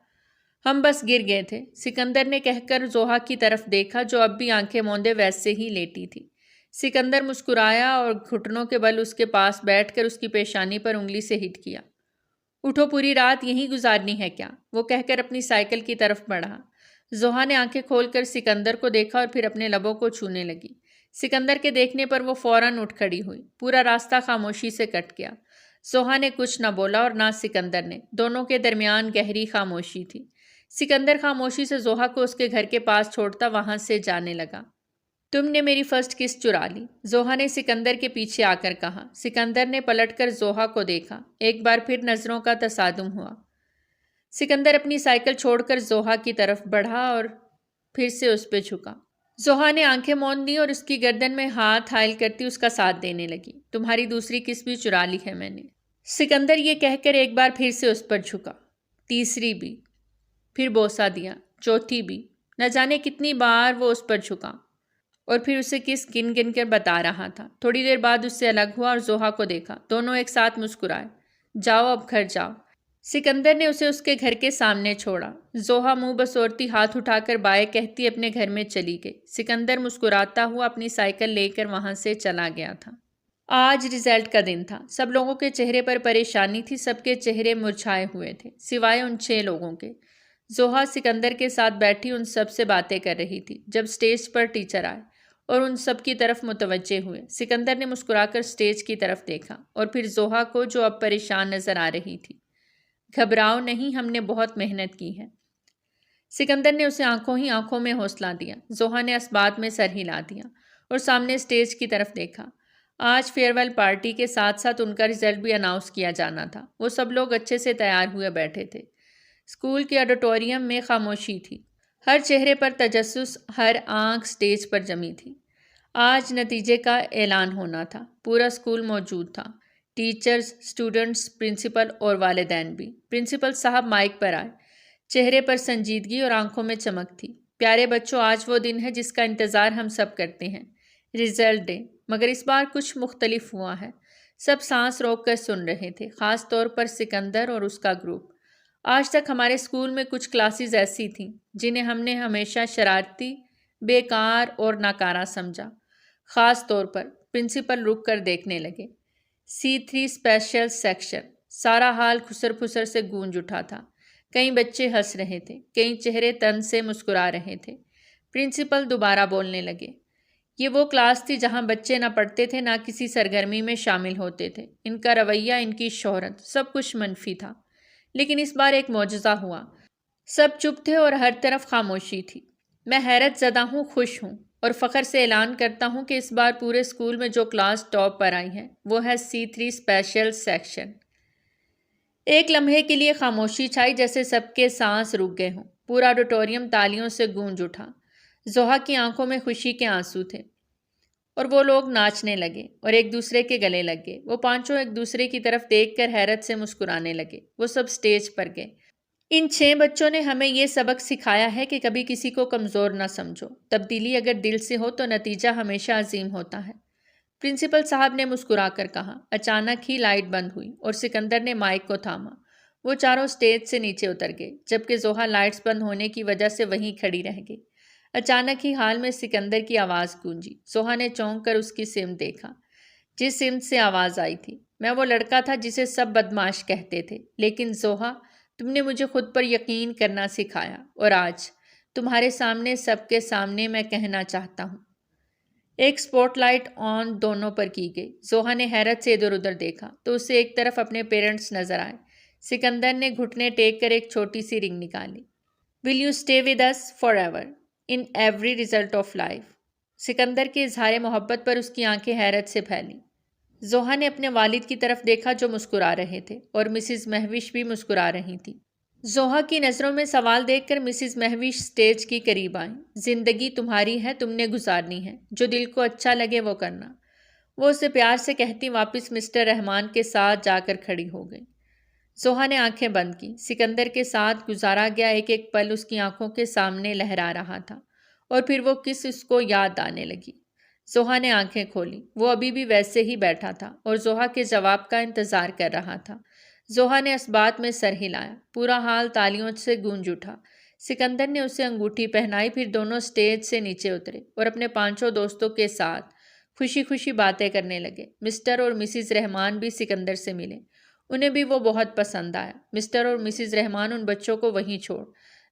ہم بس گر گئے تھے، سکندر نے کہہ کر زوہا کی طرف دیکھا جو اب بھی آنکھیں موندے ویسے ہی لیٹی تھی۔ سکندر مسکرایا اور گھٹنوں کے بل اس کے پاس بیٹھ کر اس کی پیشانی پر انگلی سے ہٹ کیا۔ اٹھو، پوری رات یہیں گزارنی ہے کیا؟ وہ کہہ کر اپنی سائیکل کی طرف بڑھا۔ زوہا نے آنکھیں کھول کر سکندر کو دیکھا اور پھر اپنے لبوں کو چھونے لگی۔ سکندر کے دیکھنے پر وہ فوراً اٹھ کھڑی ہوئی۔ پورا راستہ خاموشی سے کٹ گیا۔ زوہا نے کچھ نہ بولا اور نہ سکندر نے، دونوں کے درمیان گہری خاموشی تھی۔ سکندر خاموشی سے زوہا کو اس کے گھر کے پاس چھوڑتا وہاں سے جانے لگا۔ تم نے میری فرسٹ کس چرا لی، زوہا نے سکندر کے پیچھے آ کر کہا۔ سکندر نے پلٹ کر زوہا کو دیکھا۔ ایک بار پھر نظروں کا تصادم ہوا۔ سکندر اپنی سائیکل چھوڑ کر زوہا کی طرف بڑھا اور پھر سے اس پہ جھکا۔ زوہا نے آنکھیں موند لی اور اس کی گردن میں ہاتھ حائل کرتی اس کا ساتھ دینے لگی۔ تمہاری دوسری کس بھی چرا لی ہے میں نے، سکندر یہ کہہ کر ایک بار پھر سے اس پر جھکا۔ تیسری بھی، پھر بوسہ دیا، چوتھی بھی، نہ جانے کتنی بار وہ اس پر جھکا اور پھر اسے کس گن گن کر بتا رہا تھا۔ تھوڑی دیر بعد اس سے الگ ہوا اور زوہا کو دیکھا۔ دونوں ایک ساتھ مسکرائے۔ جاؤ اب گھر جاؤ۔ سکندر نے اسے اس کے گھر کے سامنے چھوڑا۔ زوہا منہ بسورتی ہاتھ اٹھا کر بائے کہتی اپنے گھر میں چلی گئی۔ سکندر مسکراتا ہوا اپنی سائیکل لے کر وہاں سے چلا گیا تھا۔ آج رزلٹ کا دن تھا۔ سب لوگوں کے چہرے پر پریشانی تھی، سب کے چہرے مرجھائے ہوئے تھے سوائے ان 6 لوگوں کے۔ زوہا سکندر کے ساتھ بیٹھی ان سب سے باتیں کر رہی تھی جب سٹیج پر ٹیچر آئے اور ان سب کی طرف متوجہ ہوئے۔ سکندر نے مسکرا کر سٹیج کی طرف دیکھا اور پھر زوہا کو جو اب پریشان نظر آ رہی تھی۔ گھبراؤ نہیں، ہم نے بہت محنت کی ہے۔ سکندر نے اسے آنکھوں ہی آنکھوں میں حوصلہ دیا۔ زوہا نے اس بات میں سر ہلا دیا اور سامنے سٹیج کی طرف دیکھا۔ آج فیئر ویل پارٹی کے ساتھ ساتھ ان کا رزلٹ بھی اناؤنس کیا جانا تھا۔ وہ سب لوگ اچھے سے تیار ہوئے بیٹھے تھے۔ اسکول کے آڈیٹوریم میں خاموشی تھی۔ ہر چہرے پر تجسس، ہر آنکھ سٹیج پر جمی تھی۔ آج نتیجے کا اعلان ہونا تھا۔ پورا اسکول موجود تھا، ٹیچرز، اسٹوڈنٹس، پرنسپل اور والدین بھی۔ پرنسپل صاحب مائک پر آئے۔ چہرے پر سنجیدگی اور آنکھوں میں چمک تھی۔ پیارے بچوں، آج وہ دن ہے جس کا انتظار ہم سب کرتے ہیں، رزلٹ ڈے۔ مگر اس بار کچھ مختلف ہوا ہے۔ سب سانس روک کر سن رہے تھے، خاص طور پر سکندر اور اس کا گروپ۔ آج تک ہمارے اسکول میں کچھ کلاسز ایسی تھیں جنہیں ہم نے ہمیشہ شرارتی، بیکار اور ناکارہ سمجھا۔ خاص طور پر پرنسپل رک کر دیکھنے لگے۔ C3 special section. سارا ہال کھسر پھسر سے گونج اٹھا تھا۔ کئی بچے ہنس رہے تھے، کئی چہرے تن سے مسکرا رہے تھے۔ پرنسپل دوبارہ بولنے لگے۔ یہ وہ کلاس تھی جہاں بچے نہ پڑھتے تھے نہ کسی سرگرمی میں شامل ہوتے تھے۔ ان کا رویہ، ان کی شہرت، سب کچھ منفی تھا۔ لیکن اس بار ایک معجزہ ہوا۔ سب چپ تھے اور ہر طرف خاموشی تھی۔ میں حیرت زدہ ہوں، خوش ہوں اور فخر سے اعلان کرتا ہوں کہ اس بار پورے اسکول میں جو کلاس ٹاپ پر آئی ہے وہ ہے C3 اسپیشل سیکشن۔ ایک لمحے کے لیے خاموشی چھائی، جیسے سب کے سانس رک گئے ہوں۔ پورا آڈیٹوریم تالیوں سے گونج اٹھا۔ زوہا کی آنکھوں میں خوشی کے آنسو تھے اور وہ لوگ ناچنے لگے اور ایک دوسرے کے گلے لگ گئے۔ وہ پانچوں ایک دوسرے کی طرف دیکھ کر حیرت سے مسکرانے لگے۔ وہ سب سٹیج پر گئے۔ ان 6 بچوں نے ہمیں یہ سبق سکھایا ہے کہ کبھی کسی کو کمزور نہ سمجھو۔ تبدیلی اگر دل سے ہو تو نتیجہ ہمیشہ عظیم ہوتا ہے، پرنسپل صاحب نے مسکرا کر کہا۔ اچانک ہی لائٹ بند ہوئی اور سکندر نے مائک کو تھاما۔ وہ چاروں سٹیج سے نیچے اتر گئے، جبکہ زوہا لائٹس بند ہونے کی وجہ سے وہیں کھڑی رہ گئی۔ اچانک ہی ہال میں سکندر کی آواز گونجی۔ زوہا نے چونک کر اس کی سمت دیکھا جس سمت سے آواز آئی تھی۔ میں وہ لڑکا تھا جسے سب بدماش کہتے تھے، لیکن زوہا، تم نے مجھے خود پر یقین کرنا سکھایا اور آج تمہارے سامنے، سب کے سامنے میں کہنا چاہتا ہوں۔ ایک سپوٹ لائٹ آن دونوں پر کی گئی۔ زوہا نے حیرت سے ادھر ادھر دیکھا تو اسے ایک طرف اپنے پیرنٹس نظر آئے۔ سکندر نے گھٹنے ٹیک کر ایک چھوٹی سی رنگ نکالی۔ Will you stay with us forever in every result of life؟ Sikandar کے اظہار محبت پر اس کی آنکھیں حیرت سے پھیلیں۔ زوہا نے اپنے والد کی طرف دیکھا جو مسکرا رہے تھے اور مسز مہوش بھی مسکرا رہی تھی۔ زوہا کی نظروں میں سوال دیکھ کر مسز مہوش سٹیج کی قریب آئیں۔ زندگی تمہاری ہے، تم نے گزارنی ہے، جو دل کو اچھا لگے وہ کرنا، وہ اسے پیار سے کہتی واپس مسٹر رحمان کے ساتھ جا کر کھڑی ہو گئی۔ زوہا نے آنکھیں بند کی۔ سکندر کے ساتھ گزارا گیا ایک ایک پل اس کی آنکھوں کے سامنے لہرا رہا تھا اور پھر وہ کس اس کو یاد آنے لگی۔ زوہا نے آنکھیں کھولی۔ وہ ابھی بھی ویسے ہی بیٹھا تھا اور زوہا کے جواب کا انتظار کر رہا تھا۔ زوہا نے اس بات میں سر ہلایا۔ پورا حال تالیوں سے گونج اٹھا۔ سکندر نے اسے انگوٹھی پہنائی، پھر دونوں سٹیج سے نیچے اترے اور اپنے 5 دوستوں کے ساتھ خوشی خوشی باتیں کرنے لگے۔ مسٹر اور مسز رحمان بھی سکندر سے ملے۔ انہیں بھی وہ بہت پسند آیا۔ مسٹر اور مسز رحمان ان بچوں کو وہیں چھوڑ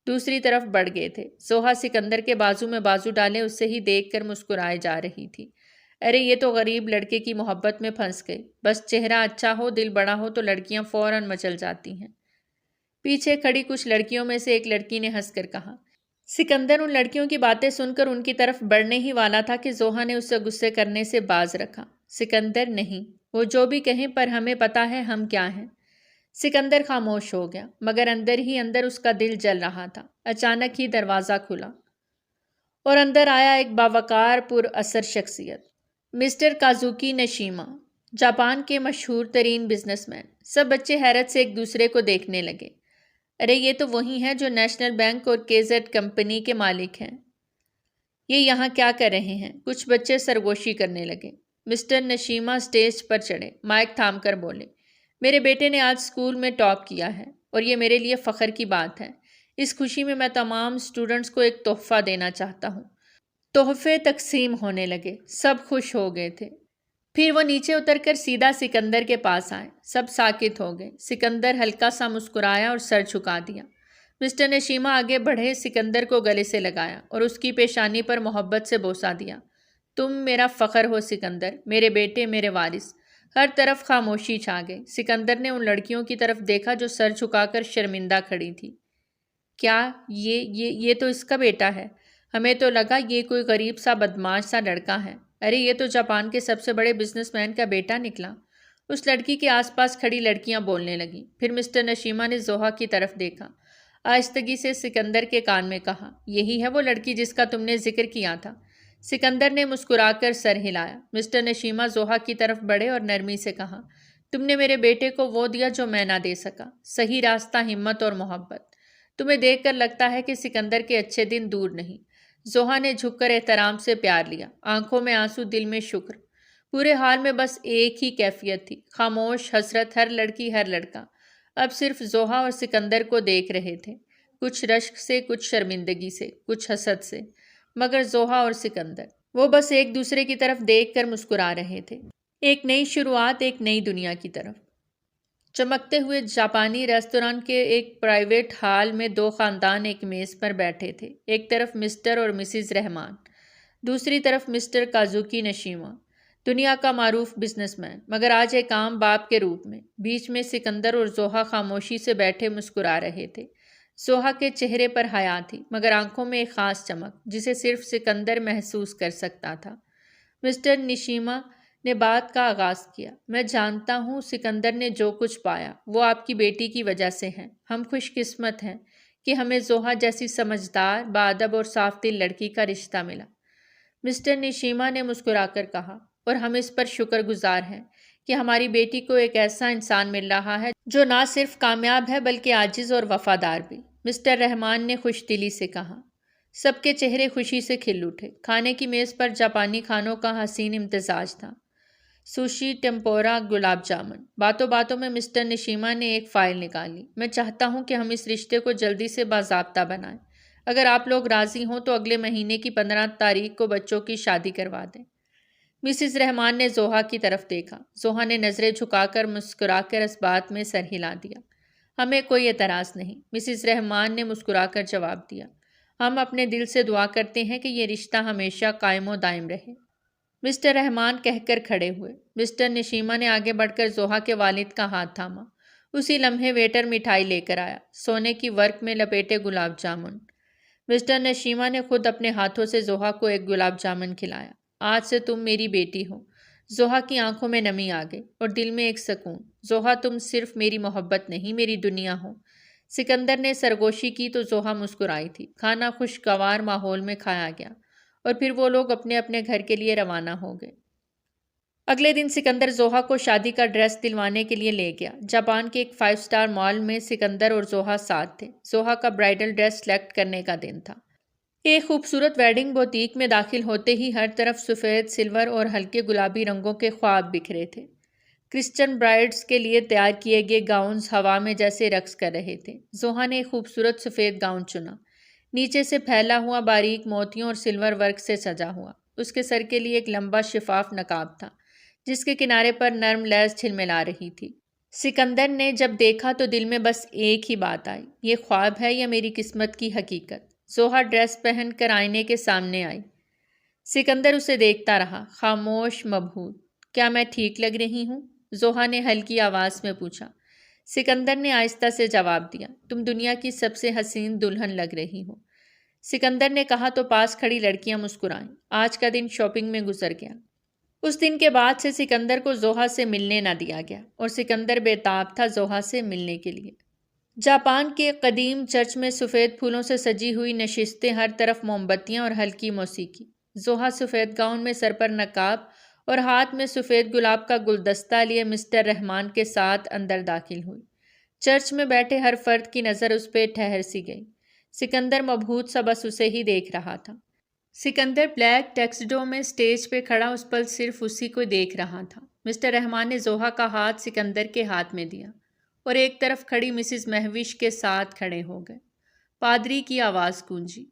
دوسری طرف بڑھ گئے تھے۔ زوہا سکندر کے بازو میں بازو ڈالے اسے ہی دیکھ کر مسکرائے جا رہی تھی۔ ارے یہ تو غریب لڑکے کی محبت میں پھنس گئی، بس چہرہ اچھا ہو، دل بڑا ہو تو لڑکیاں فوراً مچل جاتی ہیں۔ پیچھے کھڑی کچھ لڑکیوں میں سے ایک لڑکی نے ہنس کر کہا۔ سکندر ان لڑکیوں کی باتیں سن کر ان کی طرف بڑھنے ہی والا تھا کہ زوہا نے اسے غصے کرنے سے باز رکھا۔ سکندر نہیں، وہ جو بھی کہیں، پر ہمیں پتا ہے ہم کیا ہیں۔ سکندر خاموش ہو گیا، مگر اندر ہی اندر اس کا دل جل رہا تھا۔ اچانک ہی دروازہ کھلا اور اندر آیا ایک باوقار پر اثر شخصیت، مسٹر کازوکی نشیما، جاپان کے مشہور ترین بزنس مین۔ سب بچے حیرت سے ایک دوسرے کو دیکھنے لگے۔ ارے یہ تو وہی ہیں جو نیشنل بینک اور KZ کمپنی کے مالک ہیں۔ یہ یہاں کیا کر رہے ہیں؟ کچھ بچے سرگوشی کرنے لگے۔ مسٹر نشیمہ اسٹیج پر چڑھے، مائک تھام کر بولے، میرے بیٹے نے آج اسکول میں ٹاپ کیا ہے اور یہ میرے لیے فخر کی بات ہے۔ اس خوشی میں میں تمام اسٹوڈنٹس کو ایک تحفہ دینا چاہتا ہوں۔ تحفے تقسیم ہونے لگے، سب خوش ہو گئے تھے۔ پھر وہ نیچے اتر کر سیدھا سکندر کے پاس آئے، سب ساکت ہو گئے۔ سکندر ہلکا سا مسکرایا اور سر جھکا دیا۔ مسٹر نشیمہ آگے بڑھے، سکندر کو گلے سے لگایا اور اس کی پیشانی پر محبت سے بوسہ دیا۔ تم میرا فخر ہو سکندر، میرے بیٹے، میرے وارث۔ ہر طرف خاموشی چھا گئی۔ سکندر نے ان لڑکیوں کی طرف دیکھا جو سر جھکا کر شرمندہ کھڑی تھی۔ کیا یہ تو اس کا بیٹا ہے؟ ہمیں تو لگا یہ کوئی غریب سا بدماش سا لڑکا ہے۔ ارے یہ تو جاپان کے سب سے بڑے بزنس مین کا بیٹا نکلا۔ اس لڑکی کے آس پاس کھڑی لڑکیاں بولنے لگیں۔ پھر مسٹر نشیمہ نے زوہا کی طرف دیکھا، آہستگی سے سکندر کے کان میں کہا، یہی ہے وہ لڑکی جس کا تم نے ذکر کیا تھا؟ سکندر نے مسکرا کر سر ہلایا۔ مسٹر نشیمہ زوہا کی طرف بڑھے اور نرمی سے کہا، تم نے میرے بیٹے کو وہ دیا جو میں نہ دے سکا، صحیح راستہ، ہمت اور محبت۔ تمہیں دیکھ کر لگتا ہے کہ سکندر کے اچھے دن دور نہیں۔ زوہا نے جھک کر احترام سے پیار لیا، آنکھوں میں آنسو، دل میں شکر۔ پورے حال میں بس ایک ہی کیفیت تھی، خاموش حسرت، ہر لڑکی، ہر لڑکا اب صرف زوہا اور سکندر کو دیکھ رہے تھے، کچھ رشک سے، کچھ شرمندگی سے، کچھ حسد سے، مگر زوہا اور سکندر وہ بس ایک دوسرے کی طرف دیکھ کر مسکرا رہے تھے، ایک نئی شروعات، ایک نئی دنیا کی طرف۔ چمکتے ہوئے جاپانی ریستوران کے ایک پرائیویٹ ہال میں دو خاندان ایک میز پر بیٹھے تھے، ایک طرف مسٹر اور مسز رحمان، دوسری طرف مسٹر کازوکی نشیمہ، دنیا کا معروف بزنس مین، مگر آج ایک عام باپ کے روپ میں۔ بیچ میں سکندر اور زوہا خاموشی سے بیٹھے مسکرا رہے تھے۔ زوہا کے چہرے پر حیا تھی، مگر آنکھوں میں ایک خاص چمک جسے صرف سکندر محسوس کر سکتا تھا۔ مسٹر نشیمہ نے بات کا آغاز کیا، میں جانتا ہوں سکندر نے جو کچھ پایا وہ آپ کی بیٹی کی وجہ سے ہے۔ ہم خوش قسمت ہیں کہ ہمیں زوہا جیسی سمجھدار، باادب اور صاف دل لڑکی کا رشتہ ملا۔ مسٹر نشیمہ نے مسکرا کر کہا، اور ہم اس پر شکر گزار ہیں کہ ہماری بیٹی کو ایک ایسا انسان مل رہا ہے جو نہ صرف کامیاب ہے بلکہ عاجز اور وفادار بھی۔ مسٹر رحمان نے خوش دلی سے کہا۔ سب کے چہرے خوشی سے کھل اٹھے۔ کھانے کی میز پر جاپانی کھانوں کا حسین امتزاج تھا، سوشی، ٹیمپورا، گلاب جامن۔ باتوں باتوں میں مسٹر نشیمہ نے ایک فائل نکالی، میں چاہتا ہوں کہ ہم اس رشتے کو جلدی سے باضابطہ بنائیں۔ اگر آپ لوگ راضی ہوں تو اگلے مہینے کی 15 تاریخ کو بچوں کی شادی کروا دیں۔ مسز رحمان نے زوہا کی طرف دیکھا۔ زوہا نے نظریں جھکا کر مسکرا کر اس بات میں سر ہلا دیا۔ ہمیں کوئی اعتراض نہیں، مسز رحمان نے مسکرا کر جواب دیا۔ ہم اپنے دل سے دعا کرتے ہیں کہ یہ رشتہ ہمیشہ قائم و دائم رہے۔ مسٹر رحمان کہہ کر کھڑے ہوئے۔ مسٹر نشیمہ نے آگے بڑھ کر زوہا کے والد کا ہاتھ تھاما۔ اسی لمحے ویٹر مٹھائی لے کر آیا، سونے کی ورق میں لپیٹے گلاب جامن۔ مسٹر نشیمہ نے خود اپنے ہاتھوں سے زوہا کو ایک گلاب جامن کھلایا۔ آج سے تم میری بیٹی ہو۔ زوہا کی آنکھوں میں نمی آ گئی اور دل میں ایک سکون۔ زوہا تم صرف میری محبت نہیں، میری دنیا ہو۔ سکندر نے سرگوشی کی تو زوہا مسکرائی تھی۔ کھانا خوشگوار ماحول میں کھایا گیا اور پھر وہ لوگ اپنے اپنے گھر کے لیے روانہ ہو گئے۔ اگلے دن سکندر زوہا کو شادی کا ڈریس دلوانے کے لیے لے گیا۔ جاپان کے ایک 5 اسٹار مال میں سکندر اور زوہا ساتھ تھے۔ زوہا کا برائڈل ڈریس سلیکٹ کرنے کا دن تھا۔ ایک خوبصورت ویڈنگ بوتیک میں داخل ہوتے ہی ہر طرف سفید، سلور اور ہلکے گلابی رنگوں کے خواب بکھرے تھے۔ کرسچن برائڈز کے لیے تیار کیے گئے گاؤنز ہوا میں جیسے رقص کر رہے تھے۔ زوہا نے ایک خوبصورت سفید گاؤن چنا، نیچے سے پھیلا ہوا، باریک موتیوں اور سلور ورک سے سجا ہوا۔ اس کے سر کے لیے ایک لمبا شفاف نقاب تھا جس کے کنارے پر نرم لیس جھلملا رہی تھی۔ سکندر نے جب دیکھا تو دل میں بس ایک ہی بات آئی، یہ خواب ہے یا میری قسمت کی حقیقت؟ زوہا ڈریس پہن کر آئینے کے سامنے آئی۔ سکندر اسے دیکھتا رہا، خاموش، مبہوت۔ کیا میں ٹھیک لگ رہی ہوں؟ زوہا نے ہلکی آواز میں پوچھا۔ سکندر نے آہستہ سے جواب دیا، تم دنیا کی سب سے حسین دلہن لگ رہی ہو۔ سکندر نے کہا تو پاس کھڑی لڑکیاں مسکرائیں۔ آج کا دن شاپنگ میں گزر گیا۔ اس دن کے بعد سے سکندر کو زوہا سے ملنے نہ دیا گیا اور سکندر بے تاب تھا زوہا سے ملنے کے لیے۔ جاپان کے قدیم چرچ میں سفید پھولوں سے سجی ہوئی نشستیں، ہر طرف موم بتیاں اور ہلکی موسیقی۔ زوہا سفید گاؤن میں، سر پر نقاب اور ہاتھ میں سفید گلاب کا گلدستہ لیے مسٹر رحمان کے ساتھ اندر داخل ہوئی۔ چرچ میں بیٹھے ہر فرد کی نظر اس پہ ٹھہر سی گئی۔ سکندر مبہوت سا بس اسے ہی دیکھ رہا تھا۔ سکندر بلیک ٹیکسڈو میں سٹیج پہ کھڑا اس پل صرف اسی کو دیکھ رہا تھا۔ مسٹر رحمان نے زوہا کا ہاتھ سکندر کے ہاتھ میں دیا اور ایک طرف کھڑی مسز مہوش کے ساتھ کھڑے ہو گئے۔ پادری کی آواز گونجی،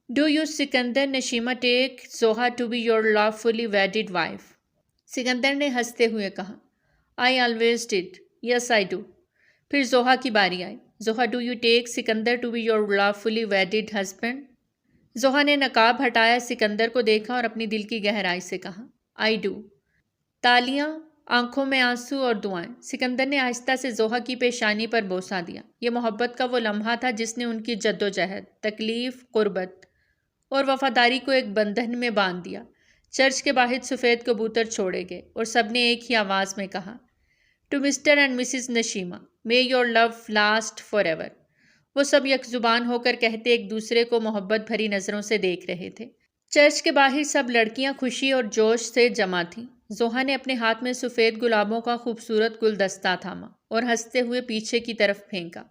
"do you Sikandar Nashima take Zoha to be your lawfully wedded wife?" Sikandar نے ہنستے ہوئے کہا، "I always did. Yes, I do." پھر زوہا کی باری آئی۔ "زوہا, do you take Sikandar to be your lawfully wedded husband?" زوہا نے نقاب ہٹایا، سکندر کو دیکھا اور اپنی دل کی گہرائی سے کہا، "I do." تالیاں، آنکھوں میں آنسو اور دعائیں۔ سکندر نے آہستہ سے زوہا کی پیشانی پر بوسہ دیا۔ یہ محبت کا وہ لمحہ تھا جس نے ان کی جدوجہد، تکلیف، قربت اور وفاداری کو ایک بندھن میں باندھ دیا۔ چرچ کے باہر سفید کبوتر چھوڑے گئے اور سب نے ایک ہی آواز میں کہا، "to Mr and Mrs Nashima, may your love last forever." وہ سب یک زبان ہو کر کہتے ایک دوسرے کو محبت بھری نظروں سے دیکھ رہے تھے۔ چرچ کے باہر سب لڑکیاں خوشی اور جوش سے جمع تھیں۔ زوہا نے اپنے ہاتھ میں سفید گلابوں کا خوبصورت گلدستہ تھاما اور ہنستے ہوئے پیچھے کی طرف پھینکا۔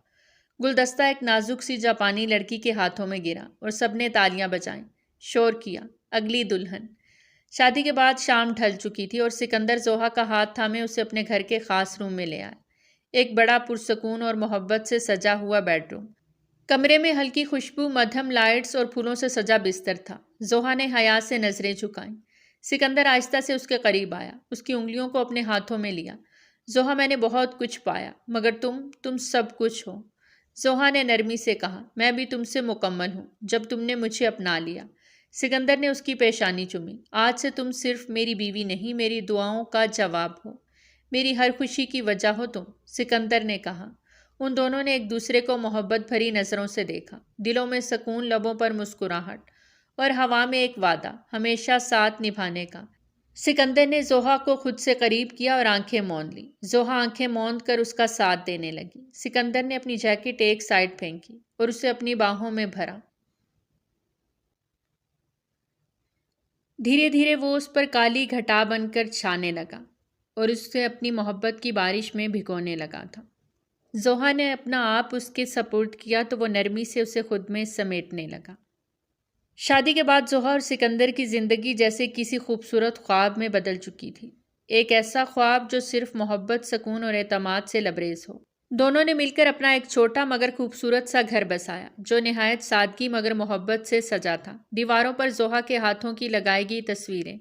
گلدستہ ایک نازک سی جاپانی لڑکی کے ہاتھوں میں گرا اور سب نے تالیاں بجائیں، شور کیا، اگلی دلہن۔ شادی کے بعد شام ڈھل چکی تھی اور سکندر زوہا کا ہاتھ تھامے اسے اپنے گھر کے خاص روم میں لے آئے۔ ایک بڑا پرسکون اور محبت سے سجا ہوا بیڈ روم۔ کمرے میں ہلکی خوشبو، مدھم لائٹس اور پھولوں سے سجا بستر تھا۔ زوہا نے حیا سے نظریں جھکائیں۔ سکندر آہستہ سے اس کے قریب آیا، اس کی انگلیوں کو اپنے ہاتھوں میں لیا۔ "زوہا، میں نے بہت کچھ پایا، مگر تم سب کچھ ہو." زوہا نے نرمی سے کہا، "میں بھی تم سے مکمل ہوں جب تم نے مجھے اپنا لیا." سکندر نے اس کی پیشانی چومی۔ "آج سے تم صرف میری بیوی نہیں، میری دعاؤں کا جواب ہو، میری ہر خوشی کی وجہ ہو تم." سکندر نے کہا۔ ان دونوں نے ایک دوسرے کو محبت بھری نظروں سے دیکھا، دلوں میں سکون، لبوں پر مسکراہٹ اور ہوا میں ایک وعدہ، ہمیشہ ساتھ نبھانے کا۔ سکندر نے زوہا کو خود سے قریب کیا اور آنکھیں موند لیں۔ زوہا آنکھیں موند کر اس کا ساتھ دینے لگی۔ سکندر نے اپنی جیکٹ ایک سائڈ پھینکی اور اسے اپنی باہوں میں بھرا۔ دھیرے دھیرے وہ اس پر کالی گھٹا بن کر چھانے لگا اور اس سے اپنی محبت کی بارش میں بھگونے لگا تھا۔ زوہا نے اپنا آپ اس کے سپرد کیا تو وہ نرمی سے اسے خود میں سمیٹنے لگا۔ شادی کے بعد زوہا اور سکندر کی زندگی جیسے کسی خوبصورت خواب میں بدل چکی تھی، ایک ایسا خواب جو صرف محبت، سکون اور اعتماد سے لبریز ہو۔ دونوں نے مل کر اپنا ایک چھوٹا مگر خوبصورت سا گھر بسایا جو نہایت سادگی مگر محبت سے سجا تھا۔ دیواروں پر زوہا کے ہاتھوں کی لگائی گئی تصویریں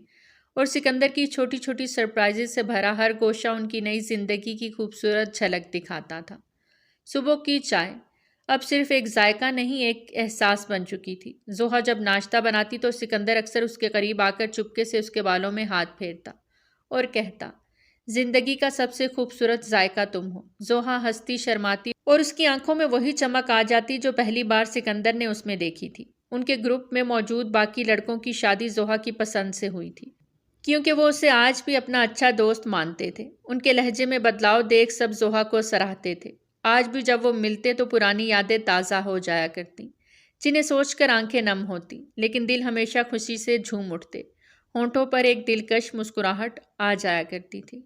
اور سکندر کی چھوٹی چھوٹی سرپرائزز سے بھرا ہر گوشہ ان کی نئی زندگی کی خوبصورت جھلک دکھاتا تھا۔ صبح کی چائے اب صرف ایک ذائقہ نہیں، ایک احساس بن چکی تھی۔ زوہا جب ناشتہ بناتی تو سکندر اکثر اس کے قریب آ کر چپکے سے اس کے بالوں میں ہاتھ پھیرتا اور کہتا، "زندگی کا سب سے خوبصورت ذائقہ تم ہو." زوہا ہنستی، شرماتی اور اس کی آنکھوں میں وہی چمک آ جاتی جو پہلی بار سکندر نے اس میں دیکھی تھی۔ ان کے گروپ میں موجود باقی لڑکوں کی شادی زوہا کی پسند سے ہوئی تھی کیونکہ وہ اسے آج بھی اپنا اچھا دوست مانتے تھے۔ ان کے لہجے میں بدلاؤ دیکھ سب زوہا کو سراہتے تھے۔ آج بھی جب وہ ملتے تو پرانی یادیں تازہ ہو جایا کرتی، جنہیں سوچ کر آنکھیں نم ہوتی، لیکن دل ہمیشہ خوشی سے جھوم اٹھتے۔ ہونٹوں پر ایک دلکش مسکراہٹ آ جایا کرتی تھی۔